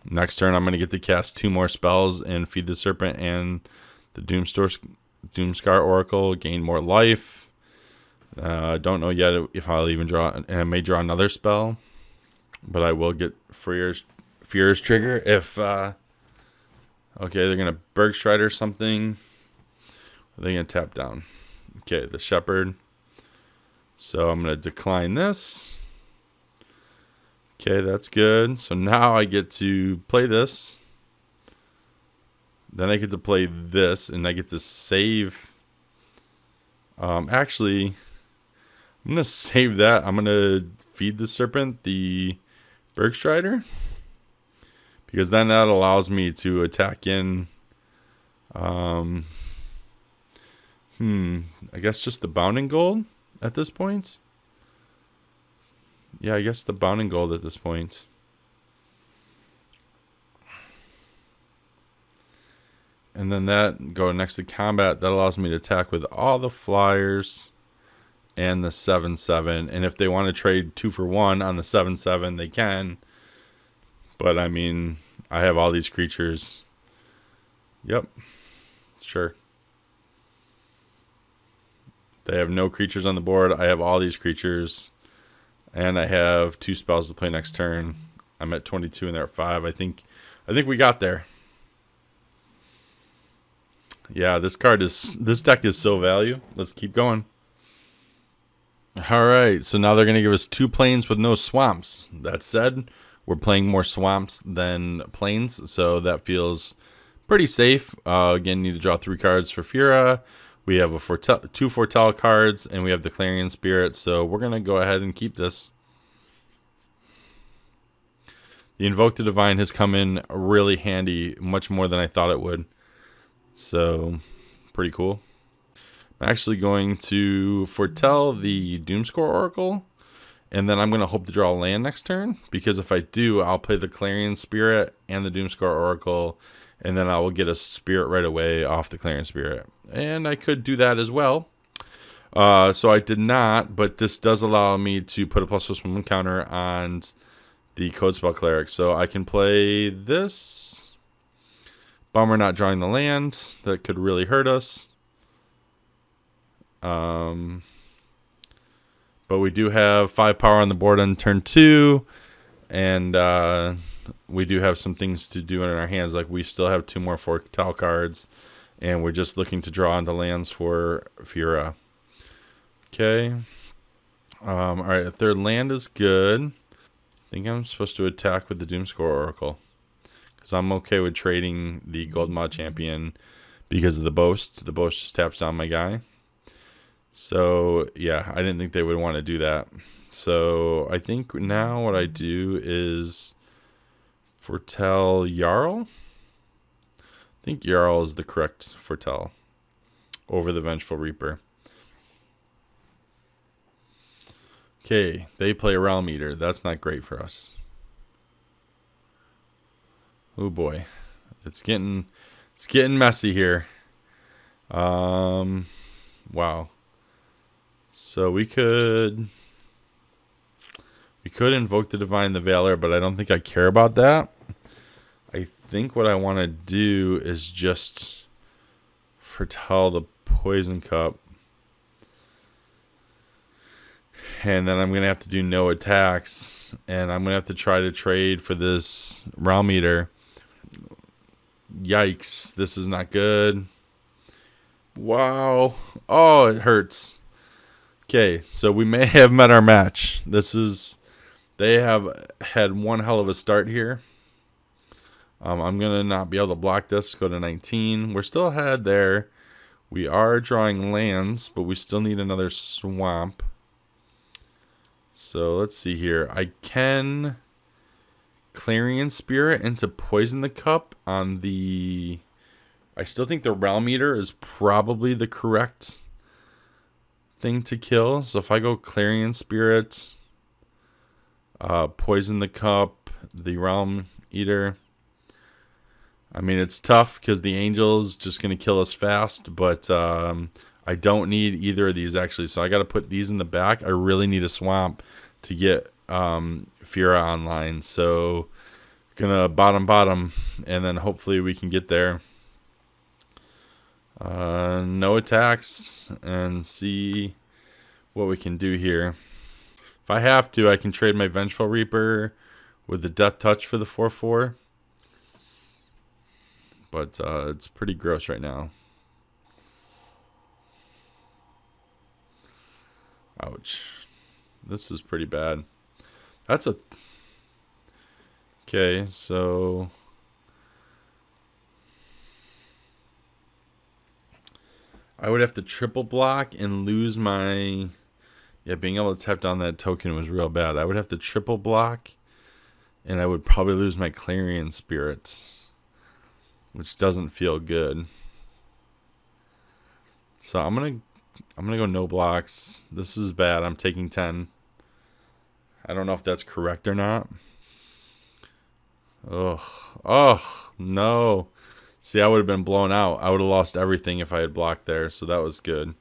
Next turn, I'm going to get to cast 2 more spells and Feed the Serpent and the Doomscar Oracle. Gain more life. Don't know yet if I'll even draw, and I may draw another spell. But I will get Fear's trigger if, okay, they're going to Bergstrider something. They're going to tap down. Okay, the Shepherd. So I'm going to decline this. Okay, that's good. So now I get to play this. Then I get to play this, and I get to save. Actually, I'm going to save that. I'm going to Feed the Serpent, the Bergstrider. because then that allows me to attack in. I guess just the Bounding Gold at this point. Yeah, I guess the Bounding Gold at this point. And then that go next to combat. That allows me to attack with all the flyers and the 7/7. And if they want to trade 2 for 1 on the 7/7, they can. But I mean, I have all these creatures. Yep, sure. They have no creatures on the board. I have all these creatures. And I have 2 spells to play next turn. I'm at 22 and they're at 5. I think we got there. Yeah, this deck is so value. Let's keep going. All right, so now they're going to give us 2 plains with no swamps. That said, we're playing more swamps than plains, so that feels pretty safe. Again, need to draw 3 cards for Fira. We have 2 Foretell cards, and we have the Clarion Spirit, so we're going to go ahead and keep this. The Invoke the Divine has come in really handy, much more than I thought it would. So, pretty cool. I'm actually going to foretell the Doomscore Oracle, and then I'm going to hope to draw a land next turn, because if I do, I'll play the Clarion Spirit and the Doomscore Oracle, and then I will get a Spirit right away off the Clarion Spirit. And I could do that as well. So I did not, but this does allow me to put a +1 counter on the Codespell Cleric. So I can play this. Bummer not drawing the land. That could really hurt us. But we do have 5 power on the board on turn 2. And we do have some things to do in our hands. Like we still have 2 more Foretell cards. And we're just looking to draw into lands for Fira. Okay. Alright, if their land is good, I think I'm supposed to attack with the Doomscore Oracle. Because I'm okay with trading the Gold Mod Champion because of the Boast. The Boast just taps down my guy. So, yeah, I didn't think they would want to do that. So, I think now what I do is foretell Jarl. I think Jarl is the correct foretell over the Vengeful Reaper. Okay, they play a Realm Eater. That's not great for us. Oh boy, it's getting messy here. Wow. So we could invoke the Divine the Valor, but I don't think I care about that. I think what I want to do is just foretell the Poison Cup. And then I'm going to have to do no attacks. And I'm going to have to try to trade for this Realm Eater. Yikes. This is not good. Wow. Oh, it hurts. Okay, so we may have met our match. They have had one hell of a start here. I'm going to not be able to block this. Go to 19. We're still ahead there. We are drawing lands, but we still need another swamp. So let's see here. I can Clarion Spirit into Poison the Cup on the... I still think the Realm Eater is probably the correct thing to kill. So if I go Clarion Spirit, Poison the Cup, the Realm Eater... I mean, it's tough because the Angel's just going to kill us fast, but I don't need either of these, actually. So I got to put these in the back. I really need a swamp to get Fira online. So going to bottom, and then hopefully we can get there. No attacks, and see what we can do here. If I have to, I can trade my Vengeful Reaper with the Death Touch for the 4/4. But it's pretty gross right now. Ouch. This is pretty bad. That's a... Okay, so... I would have to triple block and lose my... Yeah, being able to tap down that token was real bad. I would have to triple block And I would probably lose my Clarion Spirits, which doesn't feel good. So I'm gonna go no blocks. This is bad. I'm taking 10. I don't know if that's correct or not. Oh no. See, I would have been blown out. I would have lost everything if I had blocked there, so that was good.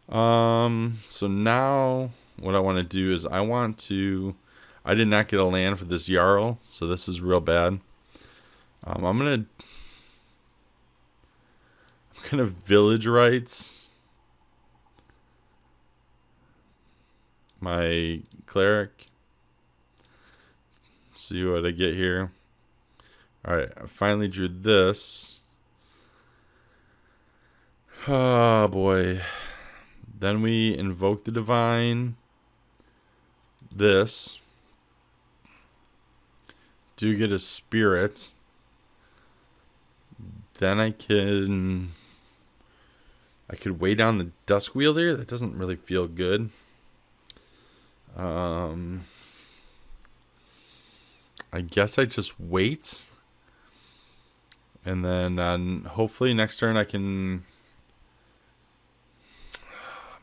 So now what I want to do is I did not get a land for this Jarl, so this is real bad. I'm gonna village rights my cleric. See what I get here. Alright, I finally drew this. Oh boy. Then we invoke the divine. This. Do get a spirit. Then I could weigh down the Dusk Wielder. That doesn't really feel good. I guess I just wait. And then hopefully next turn I can... Oh,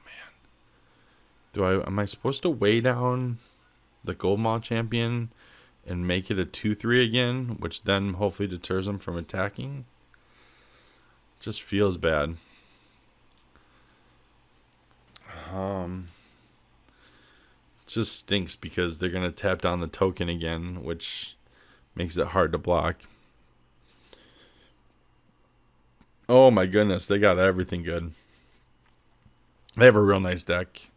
man. Am I supposed to weigh down the Gold Maw champion and make it a 2-3 again, which then hopefully deters him from attacking? Just feels bad. Just stinks because they're gonna tap down the token again, which makes it hard to block. Oh my goodness, they got everything good. They have a real nice deck.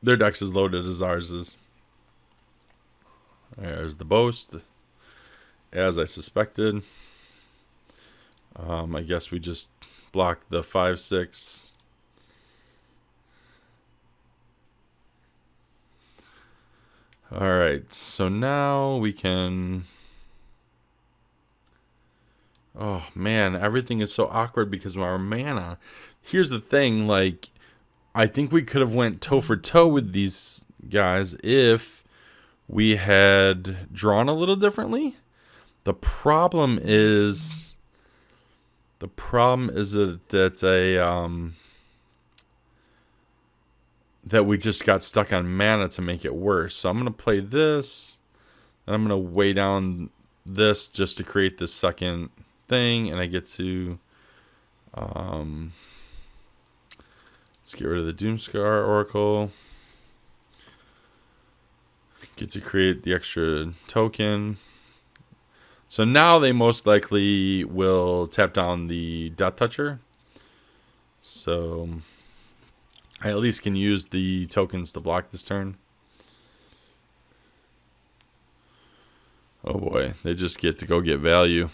Their deck's as loaded as ours is. There's the boast, as I suspected. I guess we just block the 5/6. Alright, so now we can... Oh man, everything is so awkward because of our mana. Here's the thing, like, I think we could have went toe for toe with these guys if we had drawn a little differently. The problem is that we just got stuck on mana to make it worse. So I'm gonna play this, and I'm gonna weigh down this just to create this second thing, and I get to let's get rid of the Doomscar Oracle. Get to create the extra token. So now they most likely will tap down the Death Toucher. So I at least can use the tokens to block this turn. Oh boy, they just get to go get value.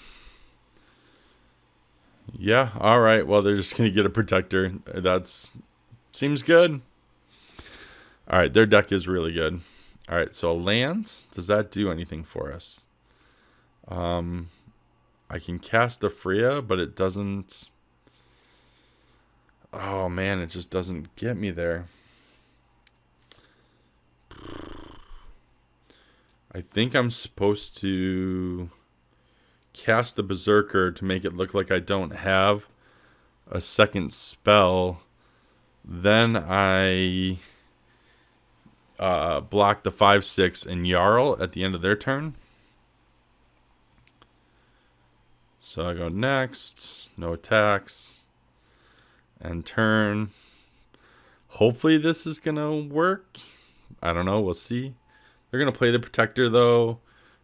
Yeah, alright, well they're just going to get a protector. That's seems good. Alright, their deck is really good. Alright, so lands, does that do anything for us? I can cast the Freya, but it doesn't... Oh man, it just doesn't get me there. I think I'm supposed to cast the Berserker to make it look like I don't have a second spell. Then I block the 5/6 and Jarl at the end of their turn. So I go next, no attacks, and turn. Hopefully this is going to work. I don't know, we'll see. They're going to play the Protector though.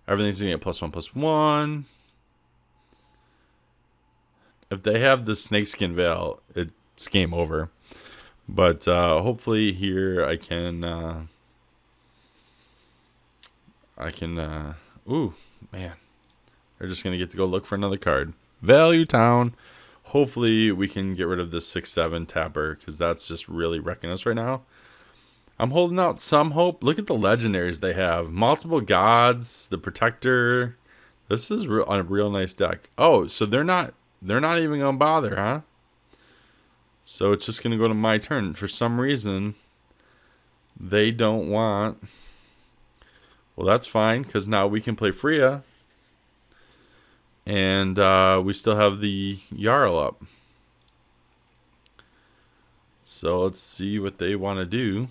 Everything's going to get +1/+1. If they have the Snakeskin Veil, it's game over. But hopefully here I can... ooh, man. They're just going to get to go look for another card. Value Town. Hopefully we can get rid of this 6/7 tapper, because that's just really wrecking us right now. I'm holding out some hope. Look at the legendaries they have. Multiple gods, the Protector. This is a real nice deck. Oh, so they're not even going to bother, huh? So it's just going to go to my turn. For some reason, they don't want Well, that's fine, because now we can play Freya. And we still have the Jarl up. So let's see what they want to do.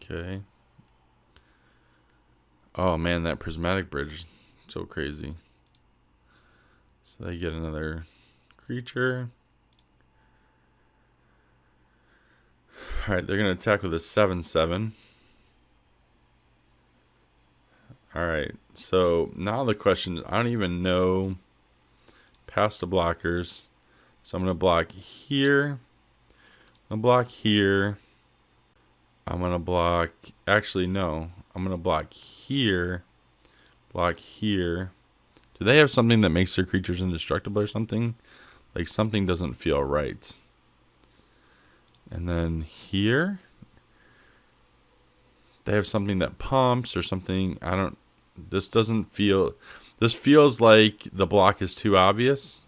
Okay. Oh man, that prismatic bridge, so crazy. So they get another creature. Alright, they're going to attack with a 7/7. Alright, so now the question is, I don't even know past the blockers. So I'm going to block here. I'm going to block here. I'm going to block... Actually, no. I'm going to block here. Block here. Do they have something that makes their creatures indestructible or something? Like something doesn't feel right. And then here. They have something that pumps or something. I don't... This doesn't feel... This feels like the block is too obvious.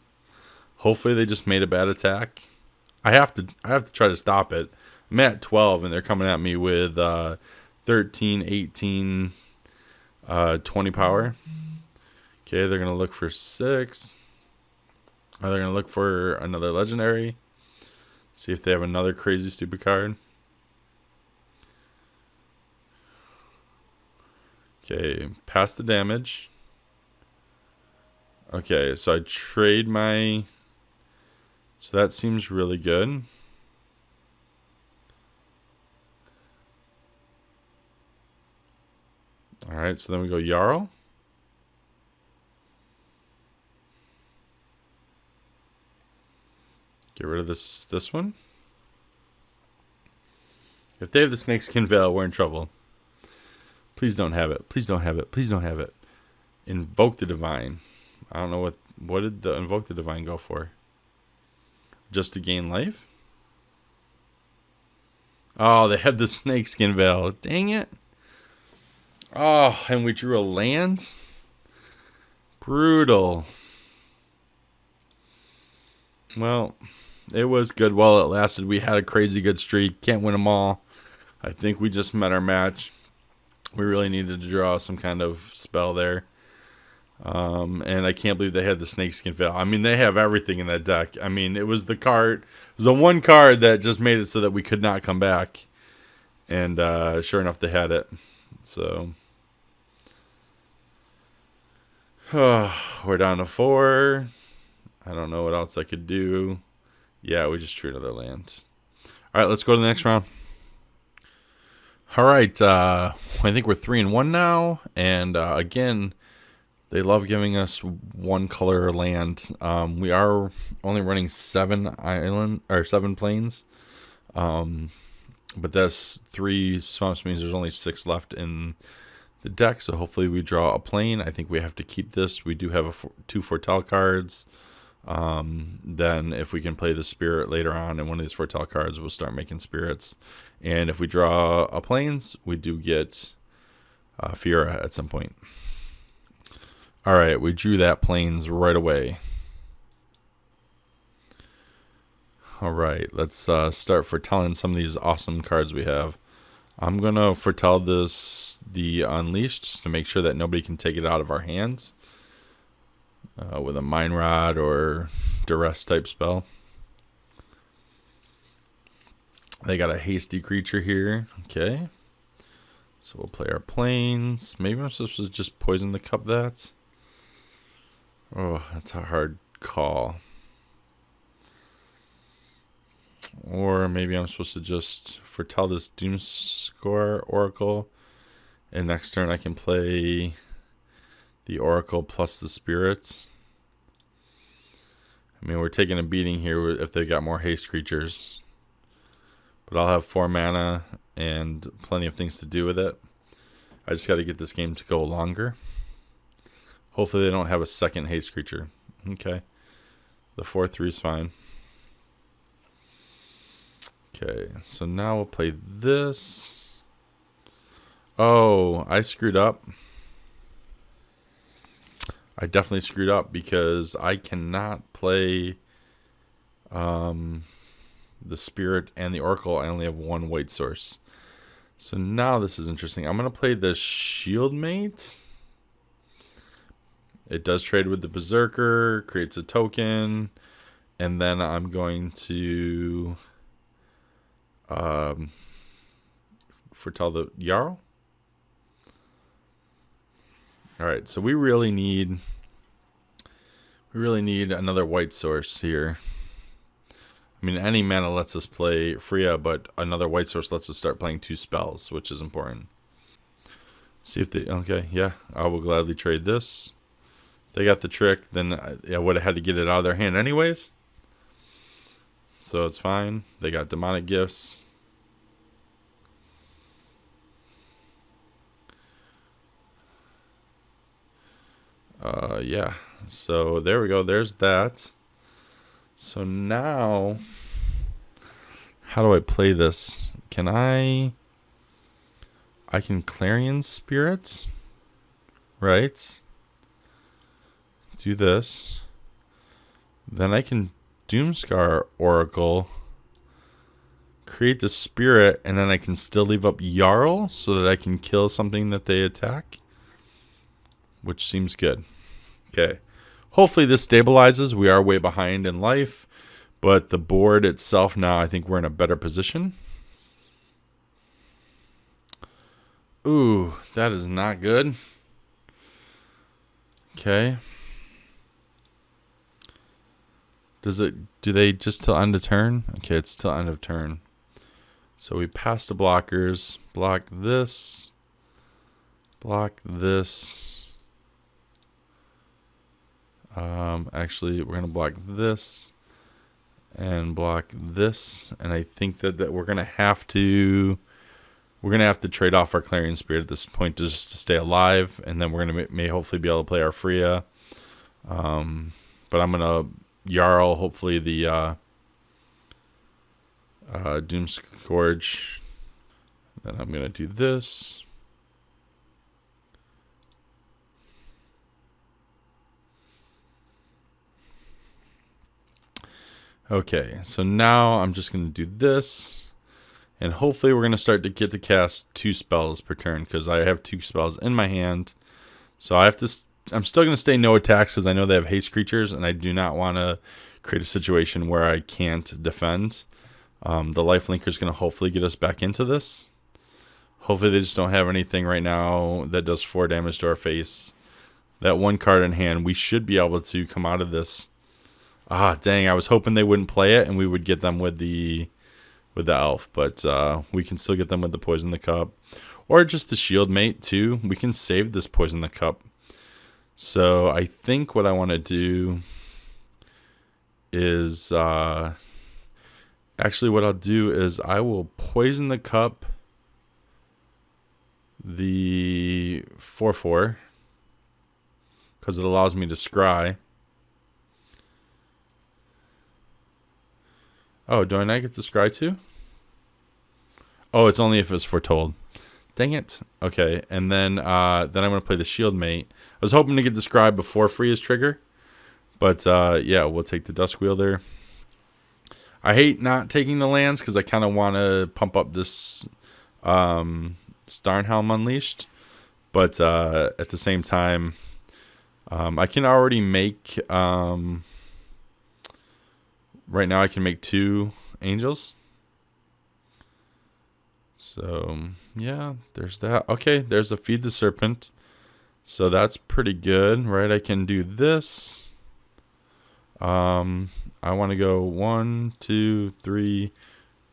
Hopefully they just made a bad attack. I have to try to stop it. I'm at 12 and they're coming at me with 13, 18, 20 power. Okay, they're going to look for 6. They're going to look for another legendary. See if they have another crazy stupid card. Okay, pass the damage. Okay, so I trade my... So that seems really good. Alright, so then we go Jarl. Get rid of this one. If they have the Snakeskin Veil, we're in trouble. Please don't have it. Please don't have it. Please don't have it. Invoke the Divine. I don't know what did the Invoke the Divine go for? Just to gain life? Oh, they have the Snakeskin Veil. Dang it. Oh, and we drew a land? Brutal. Well, it was good while it lasted. We had a crazy good streak. Can't win them all. I think we just met our match. We really needed to draw some kind of spell there. And I can't believe they had the Snakeskin Veil. I mean, they have everything in that deck. I mean, it was the card. It was the one card that just made it so that we could not come back. And sure enough, they had it. So we're down to 4. I don't know what else I could do. Yeah, we just drew another land. All right, let's go to the next round. All right, I think we're 3-1 now. And again, they love giving us one color land. We are only running 7 plains. But that's 3 swamps means there's only 6 left in the deck. So hopefully we draw a plain. I think we have to keep this. We do have 2 foretell cards. Then if we can play the spirit later on in one of these foretell cards, we'll start making spirits. And if we draw a plains, we do get Fiora at some point. All right, we drew that plains right away. All right, let's start foretelling some of these awesome cards we have. I'm going to foretell the Unleashed, just to make sure that nobody can take it out of our hands. With a Mine Rod or Duress type spell. They got a hasty creature here. Okay. So we'll play our plains. Maybe I'm supposed to just poison the cup that. Oh, that's a hard call. Or maybe I'm supposed to just foretell this Doomscore Oracle. And next turn I can play the Oracle plus the Spirits. I mean, we're taking a beating here if they got more haste creatures. But I'll have 4 mana and plenty of things to do with it. I just got to get this game to go longer. Hopefully they don't have a second haste creature. Okay. The 4/3 is fine. Okay, so now we'll play this. Oh, I screwed up. I definitely screwed up because I cannot play the Spirit and the Oracle, I only have one white source. So now this is interesting. I'm going to play the Shieldmate. It does trade with the Berserker, creates a token, and then I'm going to foretell the Jarl. All right, so we really need another white source here. I mean, any mana lets us play Freya, but another white source lets us start playing 2 spells, which is important. See if they... Okay, yeah, I will gladly trade this. If they got the trick, then I would have had to get it out of their hand anyways. So it's fine. They got demonic gifts. Yeah. So there we go. There's that. So now, how do I play this? Can I can Clarion Spirits, right? Do this. Then I can Doomscar Oracle, create the Spirit, and then I can still leave up Jarl so that I can kill something that they attack, which seems good. Okay. Hopefully this stabilizes. We are way behind in life, but the board itself now, I think we're in a better position. Ooh, that is not good. Okay. Do they just till end of turn? Okay, it's till end of turn. So we pass the blockers, block this, block this. Actually, we're gonna block this and block this, and I think that we're gonna have to trade off our Clarion Spirit at this point just to stay alive, and then we're gonna may hopefully be able to play our Freya. But I'm gonna Jarl hopefully the Doomscourge. Then I'm gonna do this. Okay, so now I'm just going to do this, and hopefully we're going to start to get to cast 2 spells per turn, because I have 2 spells in my hand. So I'm still going to stay no attacks, because I know they have haste creatures, and I do not want to create a situation where I can't defend. The lifelinker is going to hopefully get us back into this. Hopefully they just don't have anything right now that does 4 damage to our face. That 1 card in hand, we should be able to come out of this. Ah, dang, I was hoping they wouldn't play it and we would get them with the elf, but we can still get them with the Poison the Cup. Or just the Shieldmate, too. We can save this Poison the Cup. So I think what I want to do is... actually, what I'll do is I will Poison the Cup the 4/4, because it allows me to scry. Oh, do I not get to scry too? Oh, it's only if it's foretold. Dang it. Okay, and then I'm going to play the Shieldmate. I was hoping to get the scry before Freya's trigger, but yeah, we'll take the Duskwielder. I hate not taking the lands because I kind of want to pump up this Starnhelm Unleashed, but at the same time, I can already make... right now I can make 2 angels. So, yeah, there's that. Okay, there's a Feed the Serpent. So that's pretty good, right? I can do this. I want to go 1, 2, 3,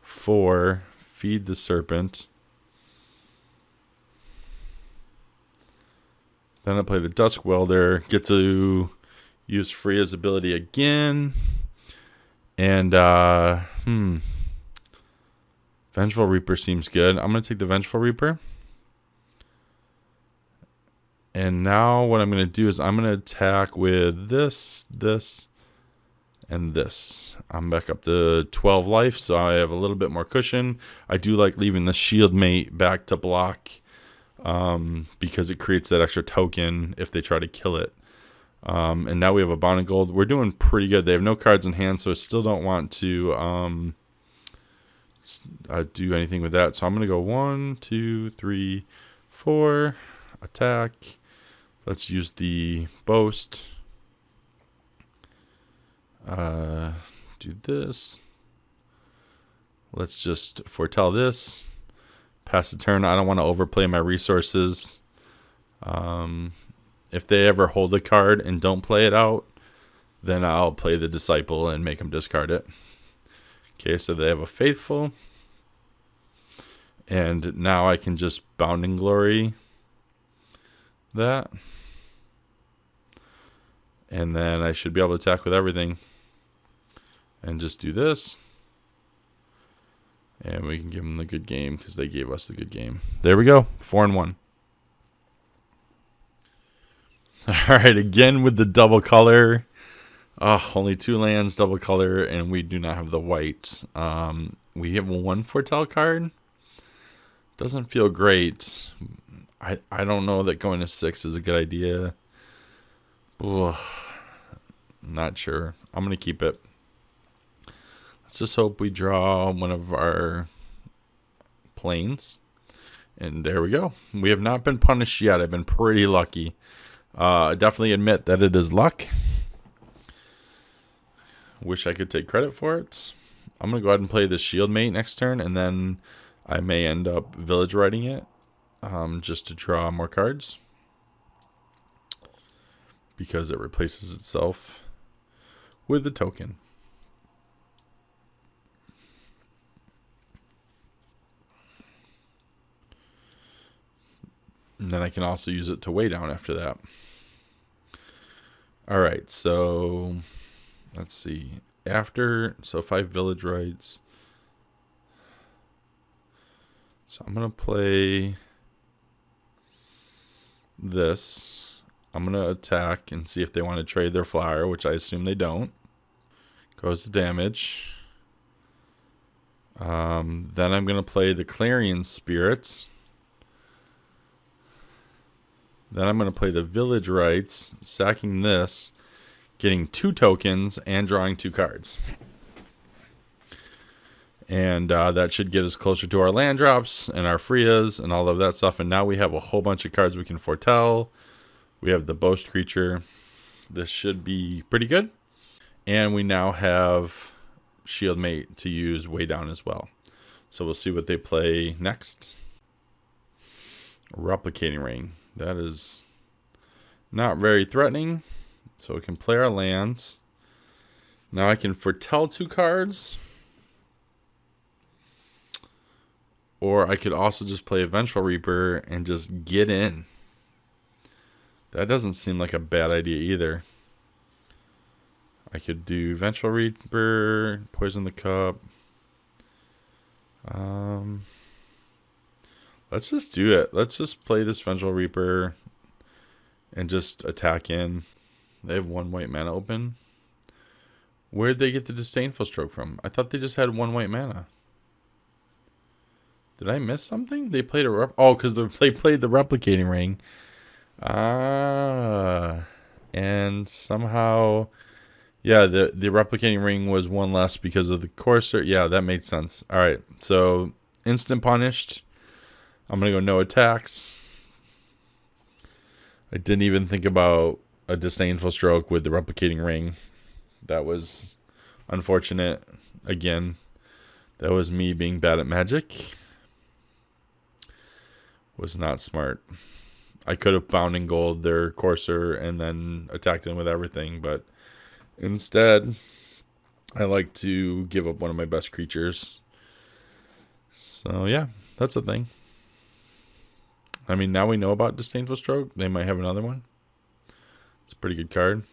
4. Feed the Serpent. Then I play the Duskwielder. Get to use Freya's ability again. And, Vengeful Reaper seems good. I'm going to take the Vengeful Reaper. And now what I'm going to do is I'm going to attack with this, and this. I'm back up to 12 life, so I have a little bit more cushion. I do like leaving the Shieldmate back to block, because it creates that extra token if they try to kill it. And now we have a Bond of Gold. We're doing pretty good. They have no cards in hand, so I still don't want to do anything with that. So I'm gonna go 1, 2, 3, 4. Attack. Let's use the boast. Do this. Let's just foretell this. Pass the turn. I don't want to overplay my resources. If they ever hold a card and don't play it out, then I'll play the Disciple and make them discard it. Okay, so they have a Faithful. And now I can just Bounding Glory that. And then I should be able to attack with everything. And just do this. And we can give them the good game because they gave us the good game. There we go. 4-1. Alright, again with the double color. Only 2 lands, double color, and we do not have the white. We have 1 Foretell card. Doesn't feel great. I don't know that going to 6 is a good idea. Ugh, not sure. I'm going to keep it. Let's just hope we draw one of our planes. And there we go. We have not been punished yet. I've been pretty lucky. I definitely admit that it is luck. Wish I could take credit for it. I'm going to go ahead and play the Shield Mate next turn, and then I may end up Village Riding it just to draw more cards because it replaces itself with a token. And then I can also use it to weigh down after that. Alright, so let's see. So 5 Village Rights. So I'm going to play this. I'm going to attack and see if they want to trade their flyer, which I assume they don't. Goes to damage. Then I'm going to play the Clarion Spirits. Then I'm going to play the Village Rights, sacking this, getting 2 tokens, and drawing 2 cards. And that should get us closer to our land drops and our Freas and all of that stuff. And now we have a whole bunch of cards we can foretell. We have the Boast Creature. This should be pretty good. And we now have Shield Mate to use way down as well. So we'll see what they play next. Replicating Ring. That is not very threatening. So we can play our lands. Now I can foretell 2 cards. Or I could also just play a Vengeful Reaper and just get in. That doesn't seem like a bad idea either. I could do Vengeful Reaper, Poison the Cup. Let's just do it. Let's just play this Vengeful Reaper and just attack in. They have 1 white mana open. Where'd they get the Disdainful Stroke from? I thought they just had 1 white mana. Did I miss something? They played because they played the Replicating Ring. And somehow, yeah, the Replicating Ring was 1 less because of the Courser. Yeah, that made sense. All right, so instant punished. I'm gonna go no attacks. I didn't even think about a Disdainful Stroke with the Replicating Ring. That was unfortunate. Again, that was me being bad at Magic. Was not smart. I could have bound in gold their Courser and then attacked in with everything, but instead, I like to give up one of my best creatures. So yeah, that's a thing. I mean, now we know about Disdainful Stroke. They might have another one. It's a pretty good card.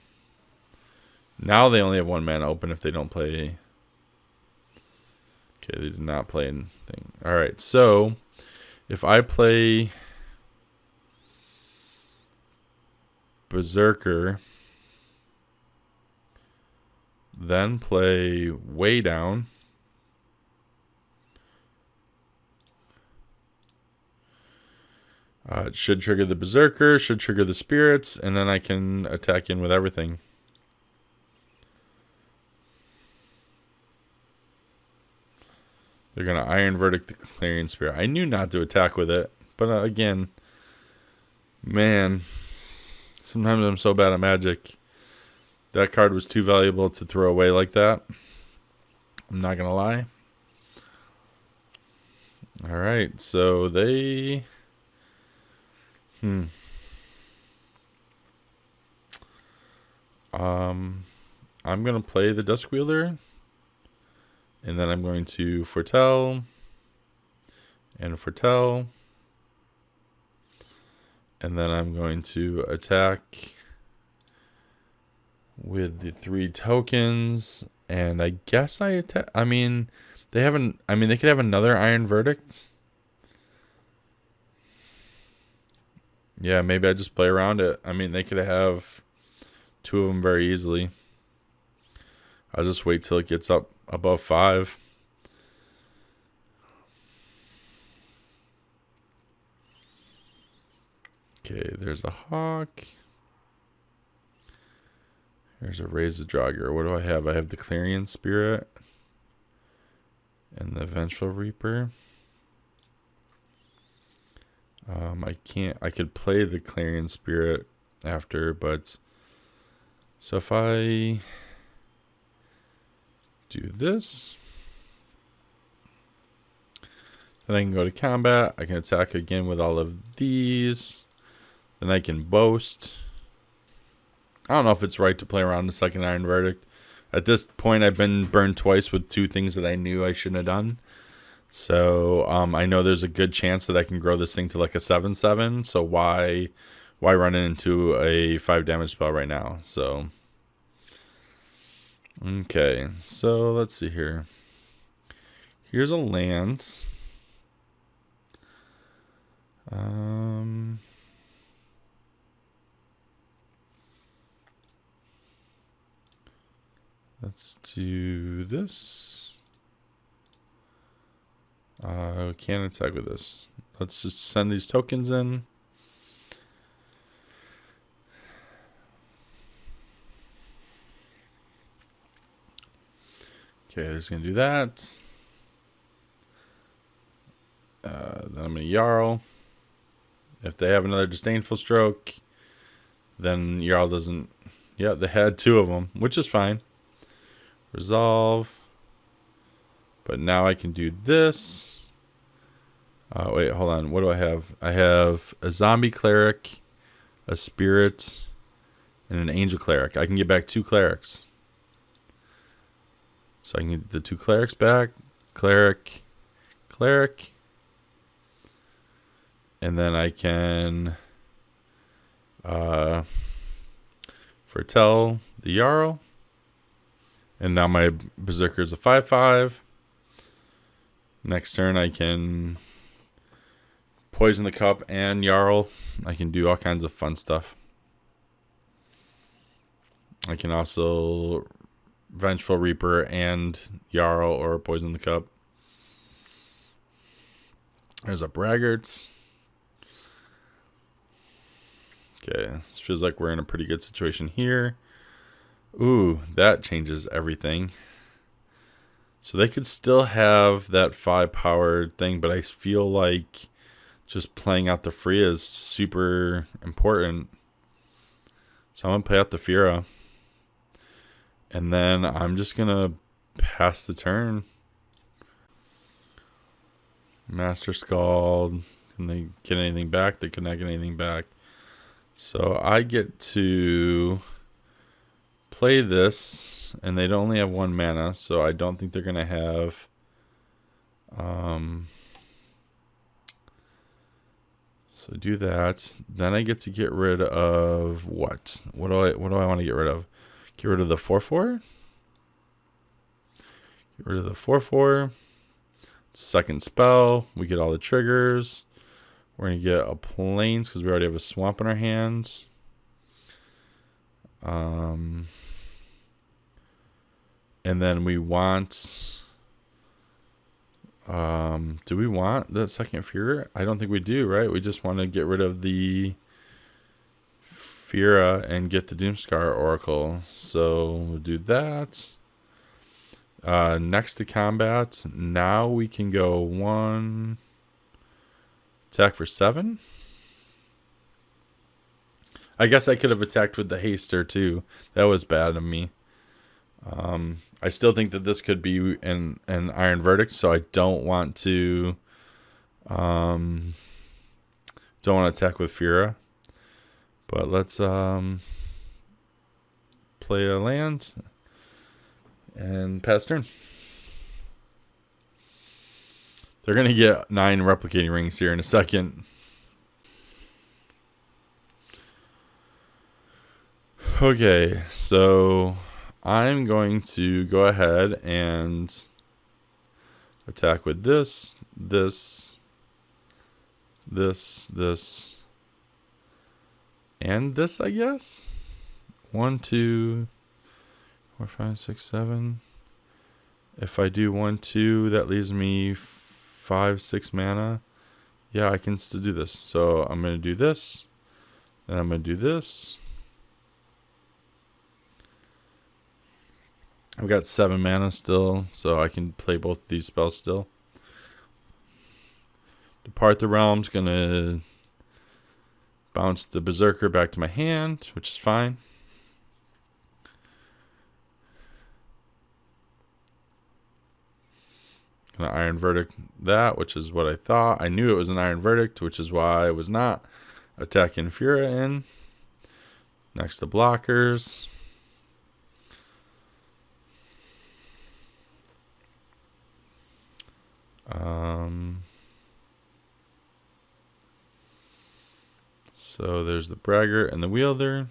Now they only have 1 mana open if they don't play. Okay, they did not play anything. All right, so if I play Berserker, then play Way Down, it should trigger the Berserker, should trigger the Spirits, and then I can attack in with everything. They're going to Iron Verdict the Clarion Spirit. I knew not to attack with it. But again, man, sometimes I'm so bad at Magic. That card was too valuable to throw away like that. I'm not going to lie. Alright, so they... I'm going to play the Duskwielder. And then I'm going to foretell. And foretell. And then I'm going to attack with the 3 tokens. And I guess I attack. I mean, they haven't. I mean, they could have another Iron Verdict. Yeah, maybe I just play around it. I mean, they could have 2 of them very easily. I'll just wait till it gets up above 5. Okay, there's a Hawk. There's a Raise the Draugr. What do I have? I have the Clarion Spirit and the Vengeful Reaper. I can't. I could play the Clarion Spirit after, but so if I do this, then I can go to combat. I can attack again with all of these. Then I can boast. I don't know if it's right to play around the second Iron Verdict. At this point, I've been burned twice with 2 things that I knew I shouldn't have done. So I know there's a good chance that I can grow this thing to like a 7/7. So why run it into a 5 damage spell right now? So okay, so let's see here. Here's a land. Let's do this. Can't attack with this. Let's just send these tokens in. Okay, there's gonna do that. Then I'm gonna Jarl. If they have another Disdainful Stroke, then Jarl doesn't. Yeah, they had 2 of them, which is fine. Resolve. But now I can do this. Wait, hold on. What do I have? I have a Zombie Cleric, a Spirit, and an Angel Cleric. I can get back 2 Clerics. So I can get the 2 Clerics back. Cleric, Cleric. And then I can foretell the Jarl. And now my Berserker is a 5/5. Next turn I can poison the cup and Jarl. I can do all kinds of fun stuff. I can also Vengeful Reaper and Jarl or poison the cup. There's a Braggart. Okay, this feels like we're in a pretty good situation here. Ooh, that changes everything. So they could still have that 5-powered thing, but I feel like just playing out the Freya is super important. So I'm going to play out the Fira. And then I'm just going to pass the turn. Master Scald. Can they get anything back? They could not get anything back. So I get to play this, and they only have 1 mana, so I don't think they're going to have so do that. Then I get to get rid of what? What do I want to get rid of? Get rid of the 4/4? Get rid of the 4/4. Second spell. We get all the triggers. We're going to get a Plains because we already have a Swamp in our hands. And then we want... do we want the second Fira? I don't think we do, right? We just want to get rid of the Fira and get the Doomscar Oracle. So we'll do that. Next to combat. Now we can go 1 attack for 7. I guess I could have attacked with the haster too. That was bad of me. I still think that this could be an Iron Verdict, so I don't want to attack with Fira. But let's play a land and pass turn. They're gonna get 9 replicating rings here in a second. Okay, so I'm going to go ahead and attack with this, and this, I guess. 1, 2, 4, 5, 6, 7. If I do 1, 2, that leaves me 5, 6 mana. Yeah, I can still do this. So I'm going to do this. Then I'm going to do this. I've got 7 mana still, so I can play both of these spells still. Depart the Realm's going to bounce the Berserker back to my hand, which is fine. Gonna Iron Verdict that, which is what I thought. I knew it was an Iron Verdict, which is why I was not attacking Fura in. Next to blockers. So there's the Braggart and the Wielder.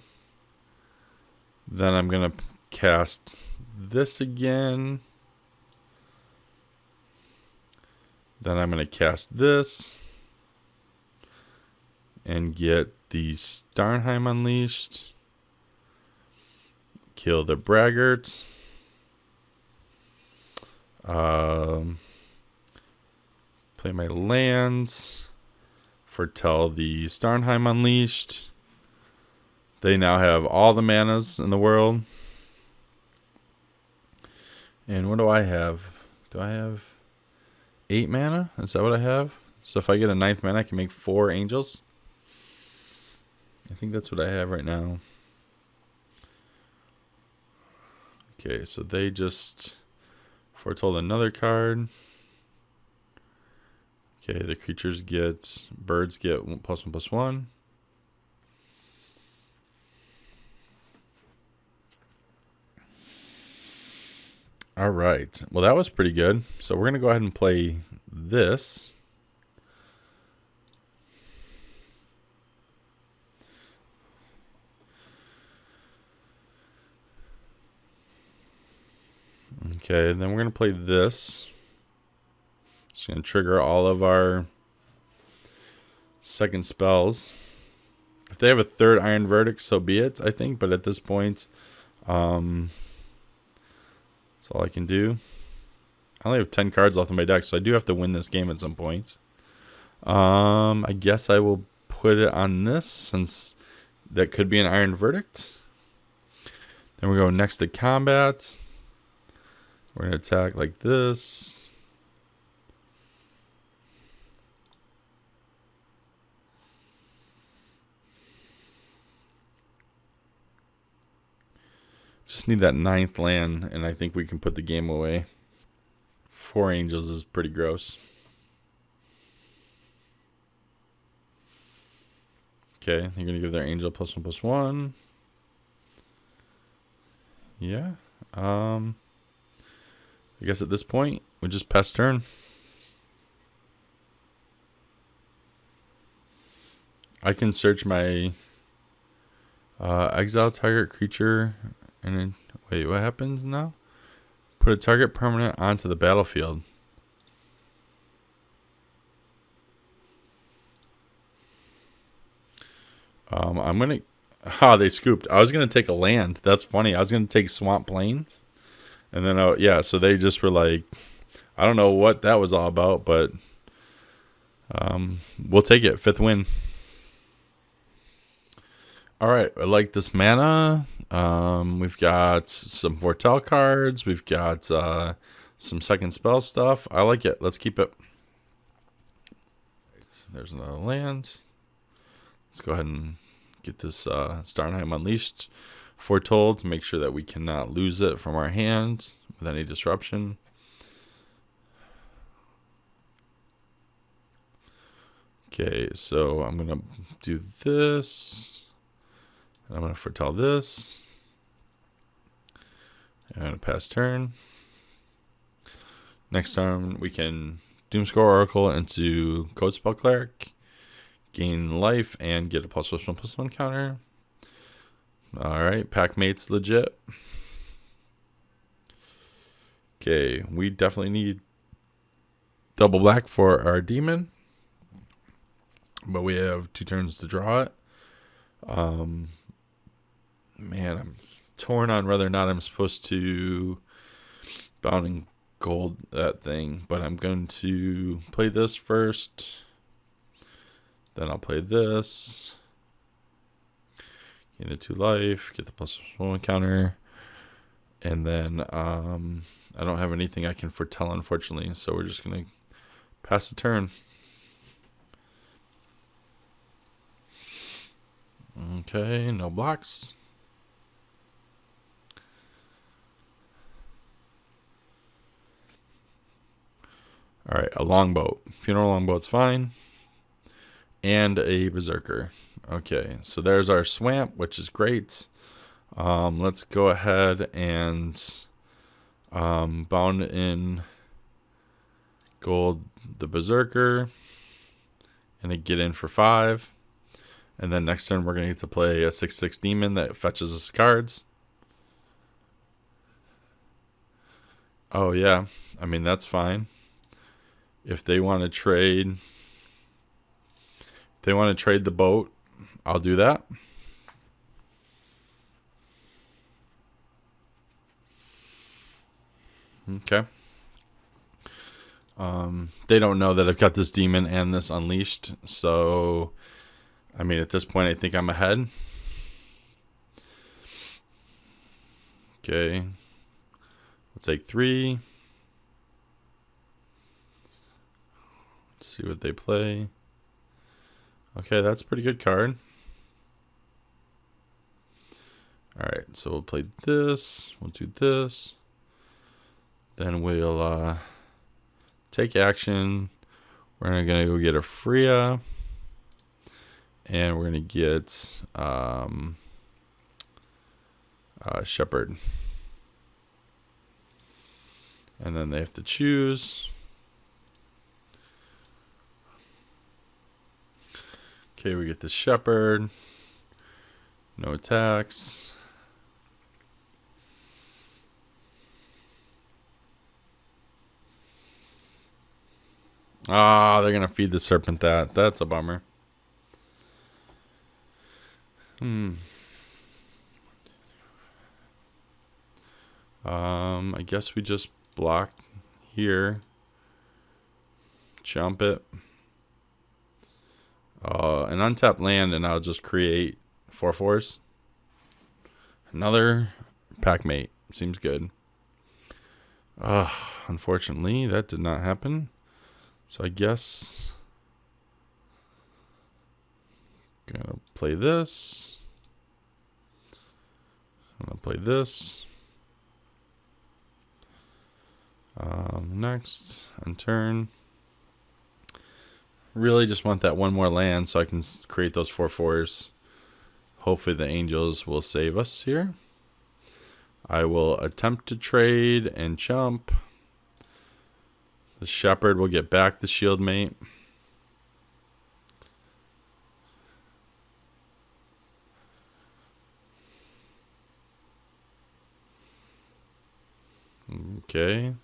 Then I'm going to cast this again. Then I'm going to cast this. And get the Starnheim Unleashed. Kill the Braggart. Play my lands. Foretell the Starnheim Unleashed. They now have all the manas in the world. And what do I have? Do I have 8 mana? Is that what I have? So if I get a 9th mana, I can make 4 angels. I think that's what I have right now. Okay, so they just foretold another card. Okay, the creatures get, birds get +1/+1. All right. Well, that was pretty good. So we're going to go ahead and play this. Okay, then we're going to play this. Just going to trigger all of our second spells. If they have a third Iron Verdict, so be it, I think. But at this point, that's all I can do. I only have 10 cards left in my deck, so I do have to win this game at some point. I guess I will put it on this, since that could be an Iron Verdict. Then we go next to combat. We're going to attack like this. Just need that 9th land, and I think we can put the game away. 4 angels is pretty gross. Okay, you're going to give their angel +1/+1. Yeah. I guess at this point, we just pass turn. I can search my exile target creature, and then, wait, what happens now? Put a target permanent onto the battlefield. I'm gonna. They scooped. I was gonna take a land. That's funny. I was gonna take Swamp Plains, and then yeah. So they just were like, I don't know what that was all about, but we'll take it. 5th win. All right. I like this mana. We've got some Vortel cards. We've got some second spell stuff. I like it. Let's keep it. There's another land. Let's go ahead and get this Starnheim Unleashed foretold to make sure that we cannot lose it from our hands with any disruption. Okay, so I'm going to do this. And I'm going to foretell this. I'm going to pass turn. Next turn, we can Doomscore Oracle into Code Spell Cleric, gain life, and get a +1/+1 counter. Alright, pack mate's legit. Okay, we definitely need double black for our demon, but we have 2 turns to draw it. Man, I'm torn on whether or not I'm supposed to bounding gold that thing, but I'm going to play this first. Then I'll play this. Gain a 2 life, get the +1 counter, and then I don't have anything I can foretell, unfortunately, so we're just gonna pass the turn. Okay, no blocks. All right, a longboat. Funeral longboat's fine. And a berserker. Okay, so there's our swamp, which is great. Let's go ahead and bound in gold the berserker and then get in for 5. And then next turn we're going to get to play a 6/6 demon that fetches us cards. Oh yeah, I mean that's fine. If they want to trade the boat, I'll do that. Okay. They don't know that I've got this demon and this unleashed, so I mean at this point I think I'm ahead. Okay. We'll take 3. Let's see what they play. Okay, that's a pretty good card. Alright, so we'll play this. We'll do this. Then we'll take action. We're going to go get a Freya. And we're going to get Shepherd. And then they have to choose. Okay, we get the Shepherd. No attacks. Ah, they're going to feed the Serpent that. That's a bummer. I guess we just block here. Jump it. An untapped land, and I'll just create 4/4s. Another pack mate. Seems good. Unfortunately, that did not happen. So I guess I'm gonna play this. I'm gonna play this. Next, unturn. Really just want that one more land so I can create those 4/4s. Hopefully the angels will save us here. I will attempt to trade and jump. The shepherd will get back the shield mate. Okay.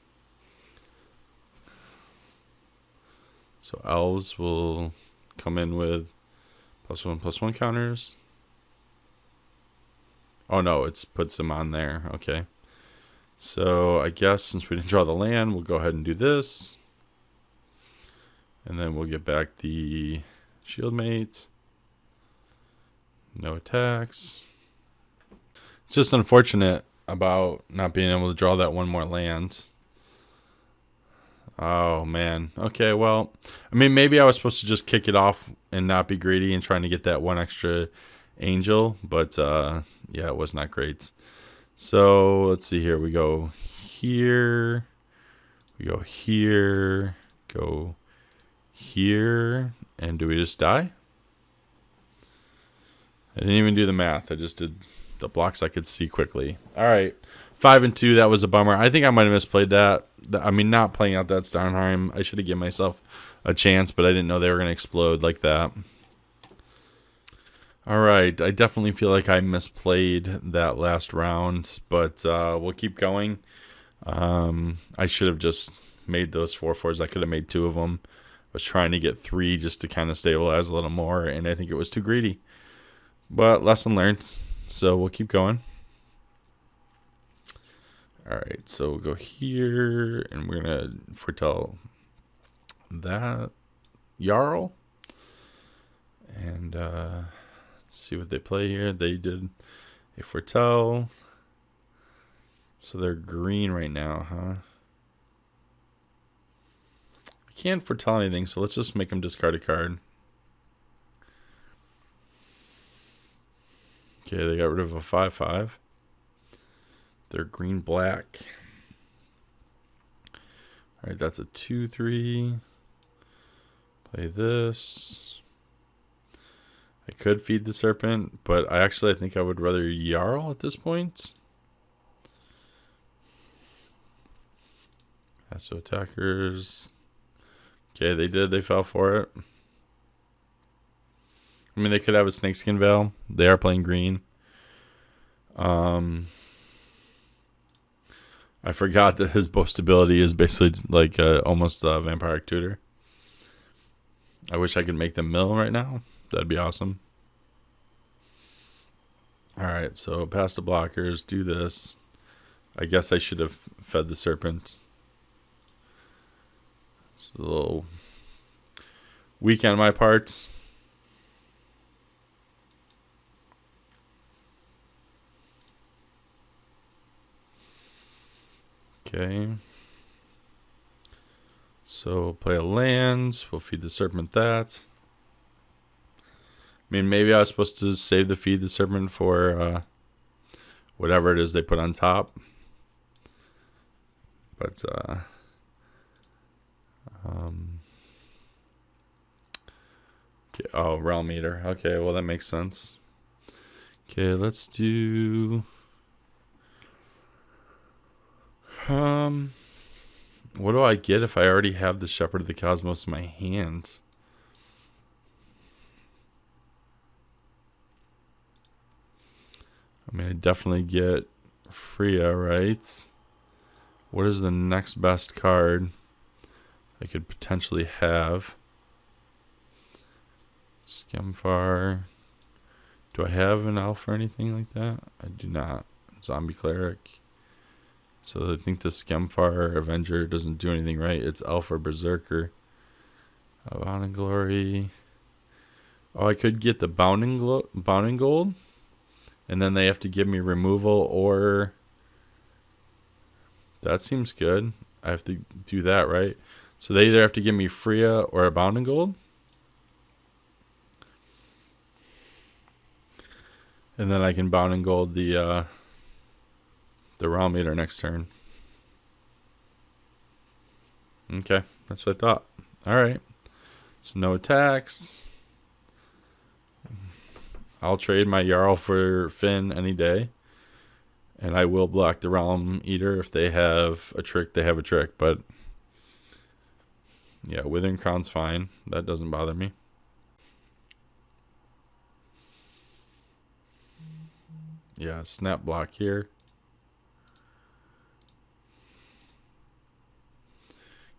So elves will come in with +1/+1 counters. Oh no, it puts them on there. Okay. So I guess since we didn't draw the land, we'll go ahead and do this. And then we'll get back the shield mate. No attacks. It's just unfortunate about not being able to draw that one more land. Oh man. Okay, well, I mean maybe I was supposed to just kick it off and not be greedy and trying to get that one extra angel, but yeah, it was not great. So let's see here. We go here. We go here. Go here. And do we just die? I didn't even do the math. I just did the blocks I could see quickly. All right. 5 and 2. That was a bummer. I think I might have misplayed that. I mean, not playing out that Starnheim. I should have given myself a chance, but I didn't know they were going to explode like that. All right. I definitely feel like I misplayed that last round, but we'll keep going. I should have just made those 4/4s. I could have made 2 of them. I was trying to get 3 just to kind of stabilize a little more, and I think it was too greedy. But lesson learned. So we'll keep going. All right, so we'll go here, and we're going to foretell that Jarl. And see what they play here. They did a foretell. So they're green right now, huh? I can't foretell anything, so let's just make them discard a card. Okay, they got rid of a 5/5. They're green-black. All right, that's a 2/3. Play this. I could feed the serpent, but I think I would rather Jarl at this point. So attackers. Okay, they did. They fell for it. I mean, they could have a Snakeskin Veil. They are playing green. I forgot that his boast ability is basically like almost a Vampiric Tutor. I wish I could make them mill right now. That'd be awesome. Alright, so past the blockers. Do this. I guess I should have fed the serpent. It's a little weak on my part. Okay. So play a land. We'll feed the serpent that. I mean, maybe I was supposed to save the feed the serpent for whatever it is they put on top. But okay. Oh, Realm Eater. Okay, well that makes sense. Okay, let's do what do I get if I already have the Shepherd of the Cosmos in my hands? I mean, I definitely get Freya, right? What is the next best card I could potentially have? Skemfar. Do I have an elf or anything like that? I do not. Zombie Cleric. So I think the Skemfar Avenger doesn't do anything right. It's elf or Berserker. Bounding Glory. Oh, I could get the Bounding Gold. And then they have to give me removal or... That seems good. I have to do that, right? So they either have to give me Freya or a Bounding Gold. And then I can Bounding Gold the Realm Eater next turn. Okay, that's what I thought. Alright. So no attacks. I'll trade my Jarl for Finn any day. And I will block the Realm Eater if they have a trick. They have a trick, but yeah, Withering Crown's fine. That doesn't bother me. Yeah, snap block here.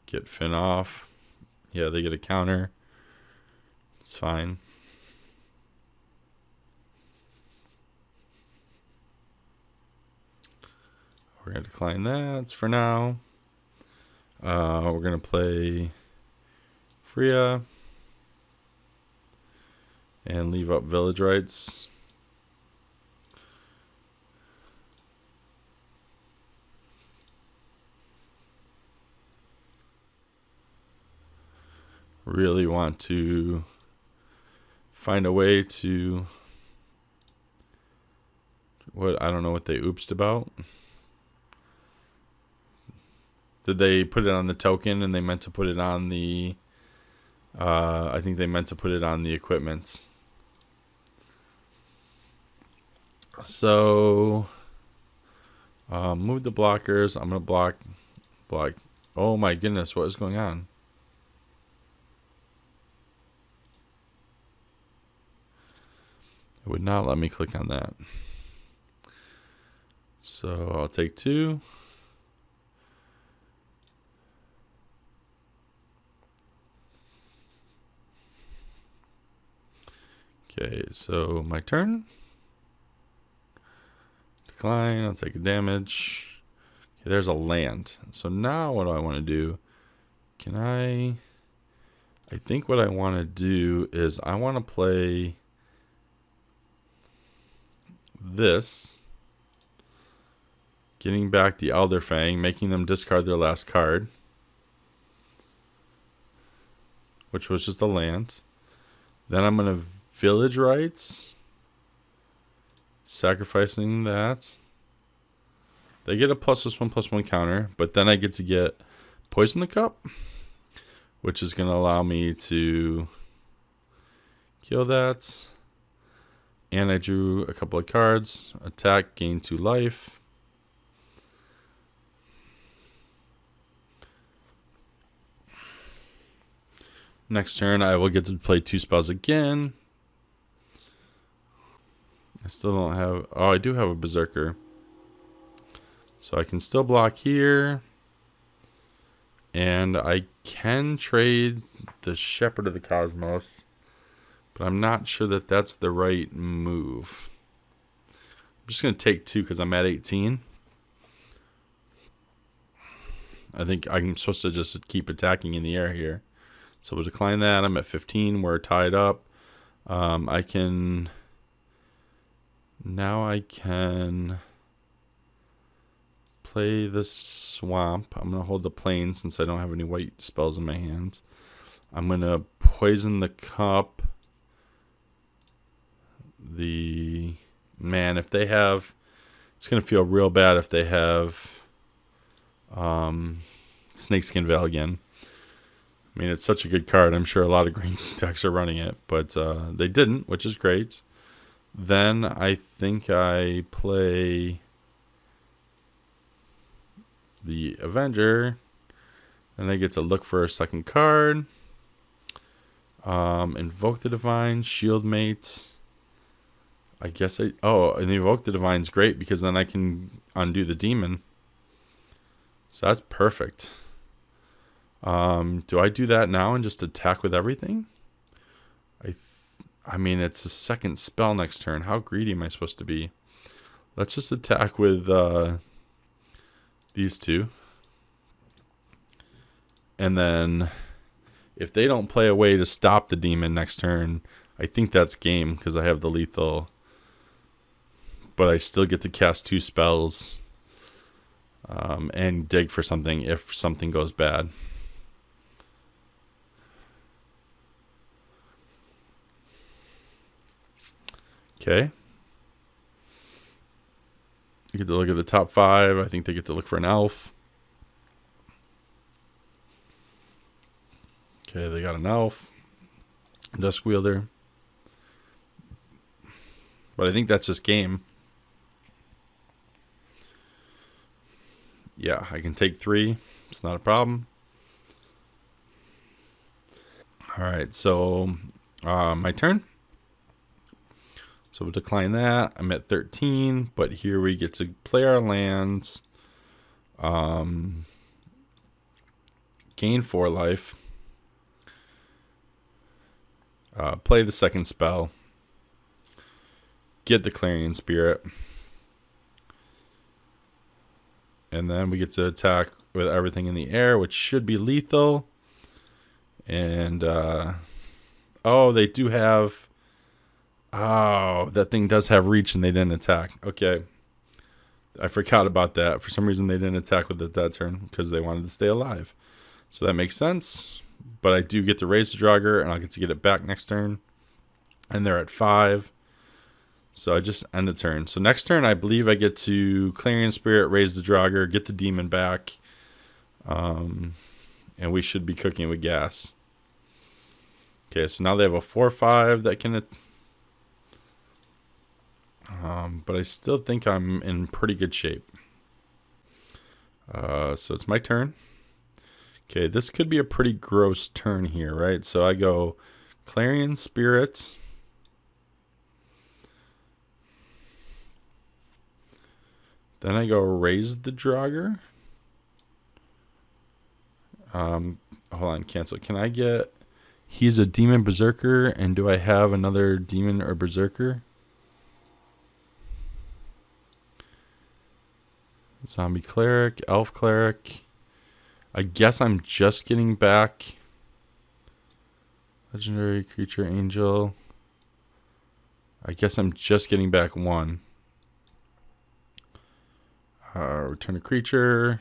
Get Finn off. Yeah, they get a counter. It's fine. We're going to decline that for now. We're going to play Freya. And leave up Village Rights. really want to find a way to... I don't know what they oopsed about. Did they put it on the token and they meant to put it on the... I think they meant to put it on the equipment. So... move the blockers. I'm going to block. Oh my goodness, what is going on? It would not let me click on that. So I'll take 2. Okay, so my turn. Decline, I'll take a damage. Okay, there's a land. So now what do I want to do? I think what I want to do is I want to play this. Getting back the Elder Fang, making them discard their last card, which was just a land. Then I'm going to Village Rites, sacrificing that. They get a +1/+1 counter, but then I get to get Poison the Cup, which is going to allow me to kill that. And I drew a couple of cards. Attack, gain 2 life. Next turn, I will get to play 2 spells again. I still don't have... Oh, I do have a Berserker. So I can still block here. And I can trade the Shepherd of the Cosmos. But I'm not sure that that's the right move. I'm just going to take 2 because I'm at 18. I think I'm supposed to just keep attacking in the air here. So we'll decline that. I'm at 15. We're tied up. I can play the swamp. I'm going to hold the plane since I don't have any white spells in my hands. I'm going to poison the cup. If they have... It's going to feel real bad if they have Snakeskin Veil again. I mean, it's such a good card. I'm sure a lot of green decks are running it, but they didn't, which is great. Then I think I play the Avenger, and I get to look for a second card. Invoke the Divine, Shieldmate. I guess and Invoke the Divine's great because then I can undo the Demon. So that's perfect. Do I do that now and just attack with everything? I mean, it's a second spell next turn. How greedy am I supposed to be? Let's just attack with these 2. And then if they don't play a way to stop the demon next turn, I think that's game because I have the lethal. But I still get to cast 2 spells and dig for something if something goes bad. Okay. You get to look at the top 5. I think they get to look for an elf. Okay, they got an elf. Dusk Wielder. But I think that's just game. Yeah, I can take 3. It's not a problem. Alright, so my turn. So we'll decline that. I'm at 13, but here we get to play our lands. Gain 4 life. Play the second spell. Get the Clarion Spirit. And then we get to attack with everything in the air, which should be lethal. And, they do have... Oh, that thing does have reach and they didn't attack. Okay. I forgot about that. For some reason, they didn't attack with it that turn because they wanted to stay alive. So that makes sense. but I do get to raise the Draugr, and I'll get to get it back next turn. And they're at 5. So I just end the turn. So next turn, I believe I get to Clarion Spirit, raise the Draugr, get the demon back. And we should be cooking with gas. Okay, so now they have a 4/5 that can... but I still think I'm in pretty good shape. So it's my turn. Okay, this could be a pretty gross turn here, right? So I go Clarion Spirit. Then I go raise the Draugr. Hold on, cancel. Can I get... He's a demon berserker, and do I have another demon or berserker? Zombie cleric, elf cleric. I guess I'm just getting back legendary creature angel. I guess I'm just getting back 1. Return a creature.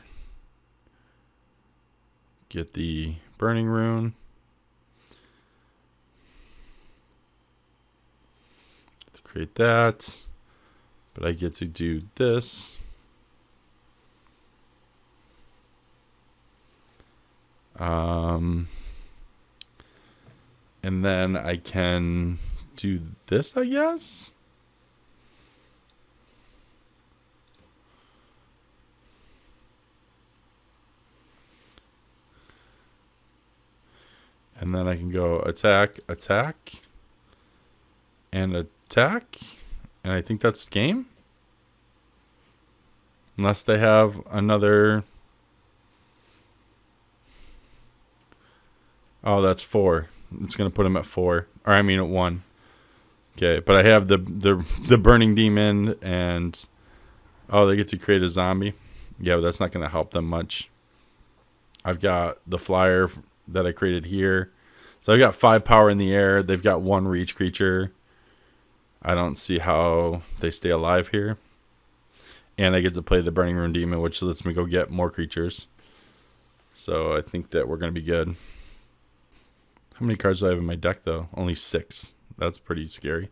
Get the burning rune. To create that. But I get to do this. And then I can do this, I guess. And then I can go attack, attack, and attack. And I think that's game. Unless they have another... Oh, that's 4. It's going to put him at 4. Or I mean at 1. Okay, but I have the burning demon and... Oh, they get to create a zombie. Yeah, but that's not going to help them much. I've got the flyer that I created here. So I've got 5 power in the air. They've got 1 reach creature. I don't see how they stay alive here. And I get to play the Burning Rune Demon, which lets me go get more creatures. So I think that we're going to be good. How many cards do I have in my deck, though? Only 6. That's pretty scary.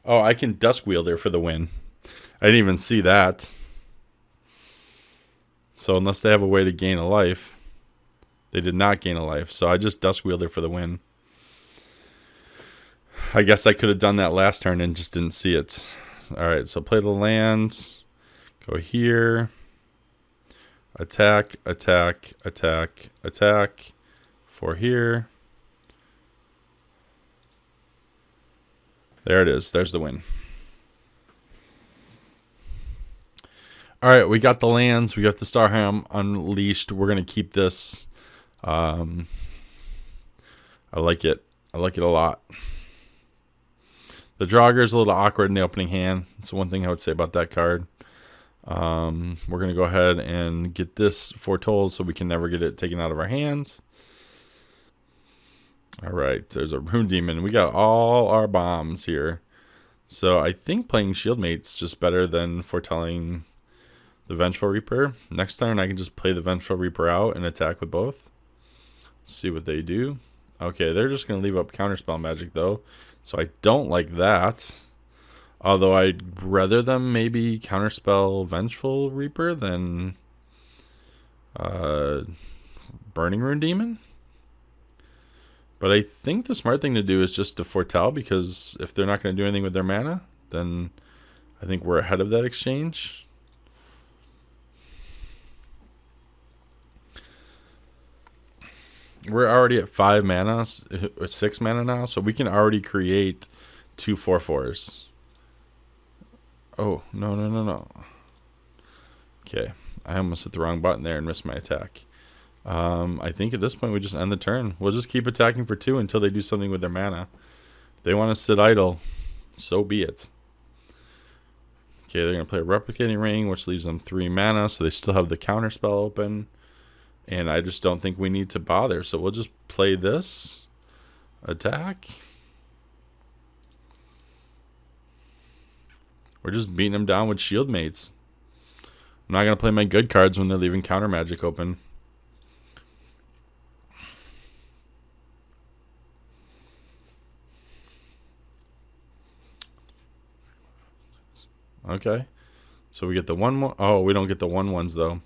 Oh, I can Dusk Wielder for the win. I didn't even see that. So unless they have a way to gain a life, they did not gain a life. So I just Dusk Wielder for the win. I guess I could have done that last turn and just didn't see it. All right, so play the lands. Go here. Attack, attack, attack, attack. 4 here. There it is. There's the win. All right, we got the lands. We got the Starham Unleashed. We're going to keep this. I like it. I like it a lot. The Draugr is a little awkward in the opening hand. That's one thing I would say about that card. We're going to go ahead and get this foretold so we can never get it taken out of our hands. All right, there's a Rune Demon. We got all our bombs here. So I think playing Shieldmate's just better than foretelling the Vengeful Reaper. Next turn I can just play the Vengeful Reaper out and attack with both. See what they do. Okay, they're just going to leave up Counterspell Magic though. So I don't like that. Although I'd rather them maybe Counterspell Vengeful Reaper than Burning Rune Demon. But I think the smart thing to do is just to foretell, because if they're not going to do anything with their mana, then I think we're ahead of that exchange. We're already at 5 mana, 6 mana now, so we can already create 2 4/4s. Oh, no. Okay, I almost hit the wrong button there and missed my attack. I think at this point we just end the turn. We'll just keep attacking for 2 until they do something with their mana. If they want to sit idle, so be it. Okay, they're going to play a Replicating Ring, which leaves them 3 mana, so they still have the Counterspell open. And I just don't think we need to bother, so we'll just play this. Attack. We're just beating them down with Shieldmates. I'm not going to play my good cards when they're leaving counter magic open. Okay. So we get the 1-1. Oh, we don't get the 1-1s though.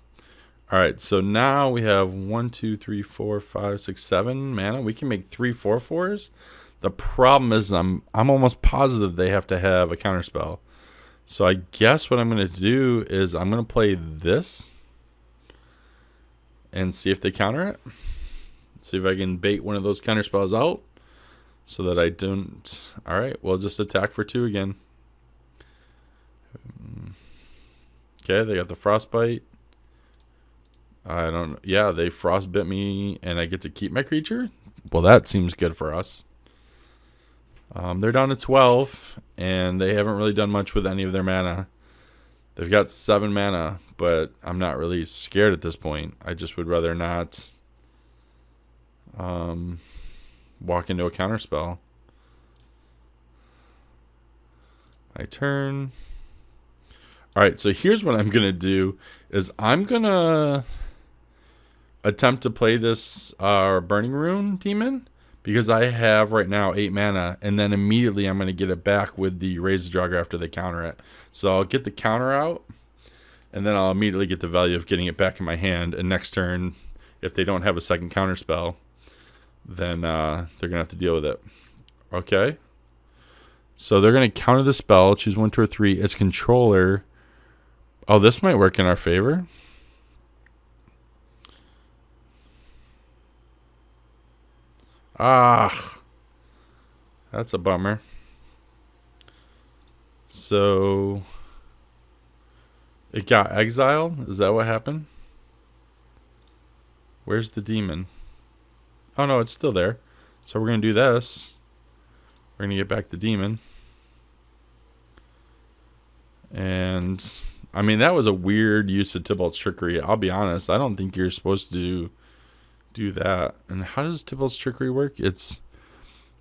All right. So now we have 1, 2, 3, 4, 5, 6, 7 mana. We can make 3 4/4s. The problem is I'm almost positive they have to have a counterspell. So I guess what I'm going to do is I'm going to play this and see if they counter it. See if I can bait one of those counterspells out so that I don't. All right, we'll just attack for 2 again. Okay, they got the frostbite. I don't. Yeah, they frostbit me, and I get to keep my creature. Well, that seems good for us. They're down to 12, and they haven't really done much with any of their mana. They've got 7 mana, but I'm not really scared at this point. I just would rather not walk into a counterspell. I turn. All right, so here's what I'm going to do is I'm going to attempt to play this Burning Rune Demon because I have right now 8 mana, and then immediately I'm going to get it back with the Raise the Draugr after they counter it. So I'll get the counter out, and then I'll immediately get the value of getting it back in my hand, and next turn, if they don't have a second counter spell, then they're going to have to deal with it. Okay? So they're going to counter the spell, choose 1, 2, or 3. Its controller. Oh, this might work in our favor. Ah, that's a bummer. So it got exiled? Is that what happened? Where's the demon? Oh, no, it's still there. So we're going to do this. We're going to get back the demon. And, I mean, that was a weird use of Tybalt's Trickery. I'll be honest. I don't think you're supposed to do that. And how does Tybalt's Trickery work? It's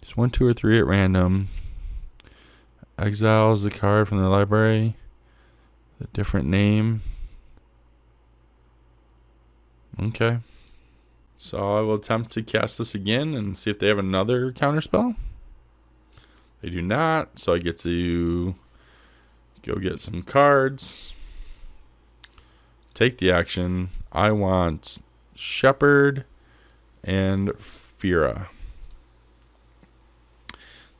just 1, 2, or 3 at random. Exiles the card from the library. A different name. Okay. So I will attempt to cast this again and see if they have another counterspell. They do not, so I get to go get some cards. Take the action. I want Shepherd and Fira.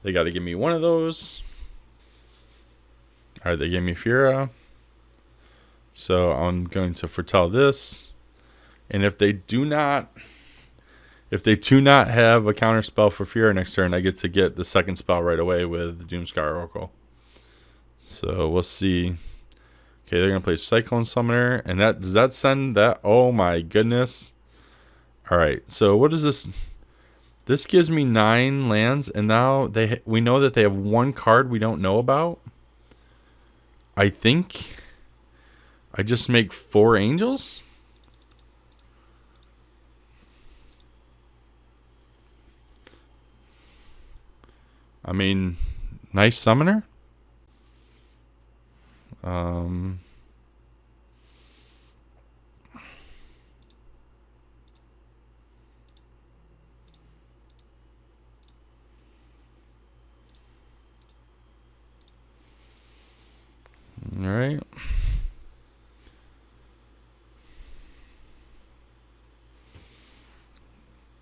They got to give me one of those. All right, they gave me Fira. So I'm going to foretell this. And if they do not have a counter spell for Fira next turn, I get to get the second spell right away with Doomscar Oracle. So we'll see. Okay, they're gonna play Cyclone Summoner, and does that send that? Oh my goodness! All right, so what is this? This gives me 9 lands, and now we know that they have 1 card we don't know about. I think I just make 4 angels. I mean, nice summoner. All right.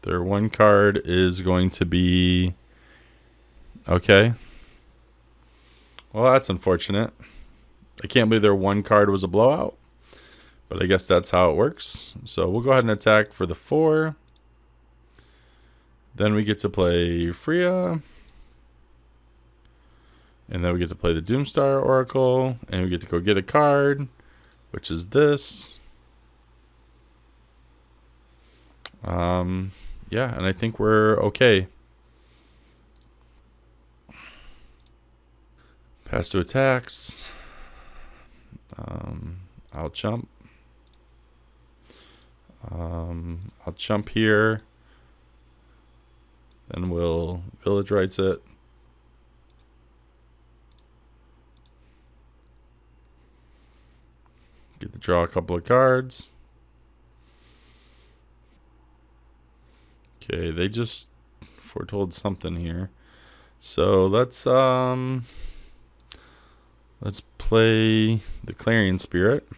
Their 1 card is going to be okay. Well, that's unfortunate. I can't believe their 1 card was a blowout, but I guess that's how it works. So we'll go ahead and attack for the 4. Then we get to play Freya. And then we get to play the Doomstar Oracle. And we get to go get a card, which is this. Yeah, and I think we're okay. Pass to attacks. I'll chump. I'll chump here. Then we'll Village Rights it. Get draw a couple of cards. Okay, they just foretold something here. So let's play the Clarion Spirit.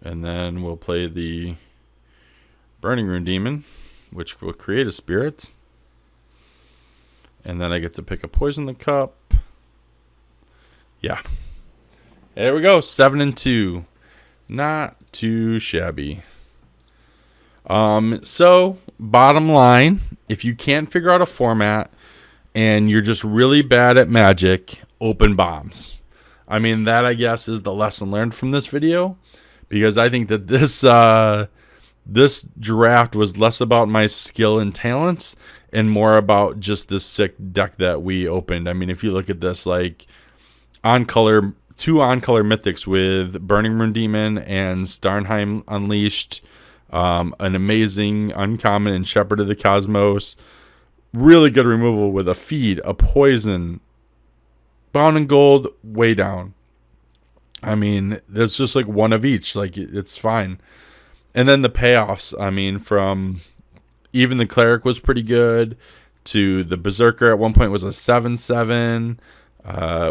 And then we'll play the Burning Rune Demon, which will create a spirit. And then I get to pick a Poison the Cup. Yeah. There we go. 7-2. Not too shabby. So, bottom line, if you can't figure out a format and you're just really bad at Magic, open bombs. I mean, that I guess is the lesson learned from this video, because I think that this draft was less about my skill and talents and more about just this sick deck that we opened. I mean, if you look at this, like two on-color mythics with Burning Rune Demon and Starnheim Unleashed, an amazing uncommon and Shepherd of the Cosmos, really good removal with a feed, a poison, Bound in Gold, way down. I mean, there's just like one of each. Like, it's fine. And then the payoffs, I mean, from even the Cleric was pretty good to the Berserker at one point was a 7/7.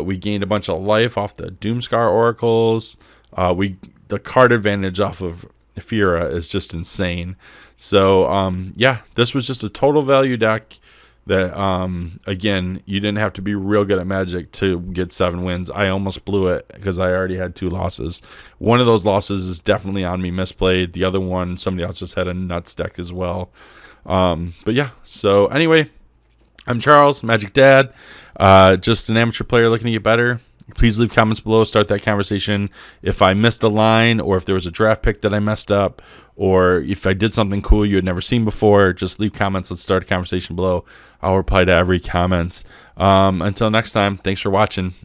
We gained a bunch of life off the Doomscar Oracles. The card advantage off of Ephira is just insane. So, yeah, this was just a total value deck that, again, you didn't have to be real good at Magic to get 7 wins. I almost blew it because I already had 2 losses. One of those losses is definitely on me misplayed. The other one, somebody else just had a nuts deck as well. But yeah, so anyway, I'm Charles, Magic Dad, just an amateur player looking to get better. Please leave comments below, start that conversation. If I missed a line, or if there was a draft pick that I messed up, or if I did something cool you had never seen before, just leave comments. Let's start a conversation below. I'll reply to every comment. Until next time, thanks for watching.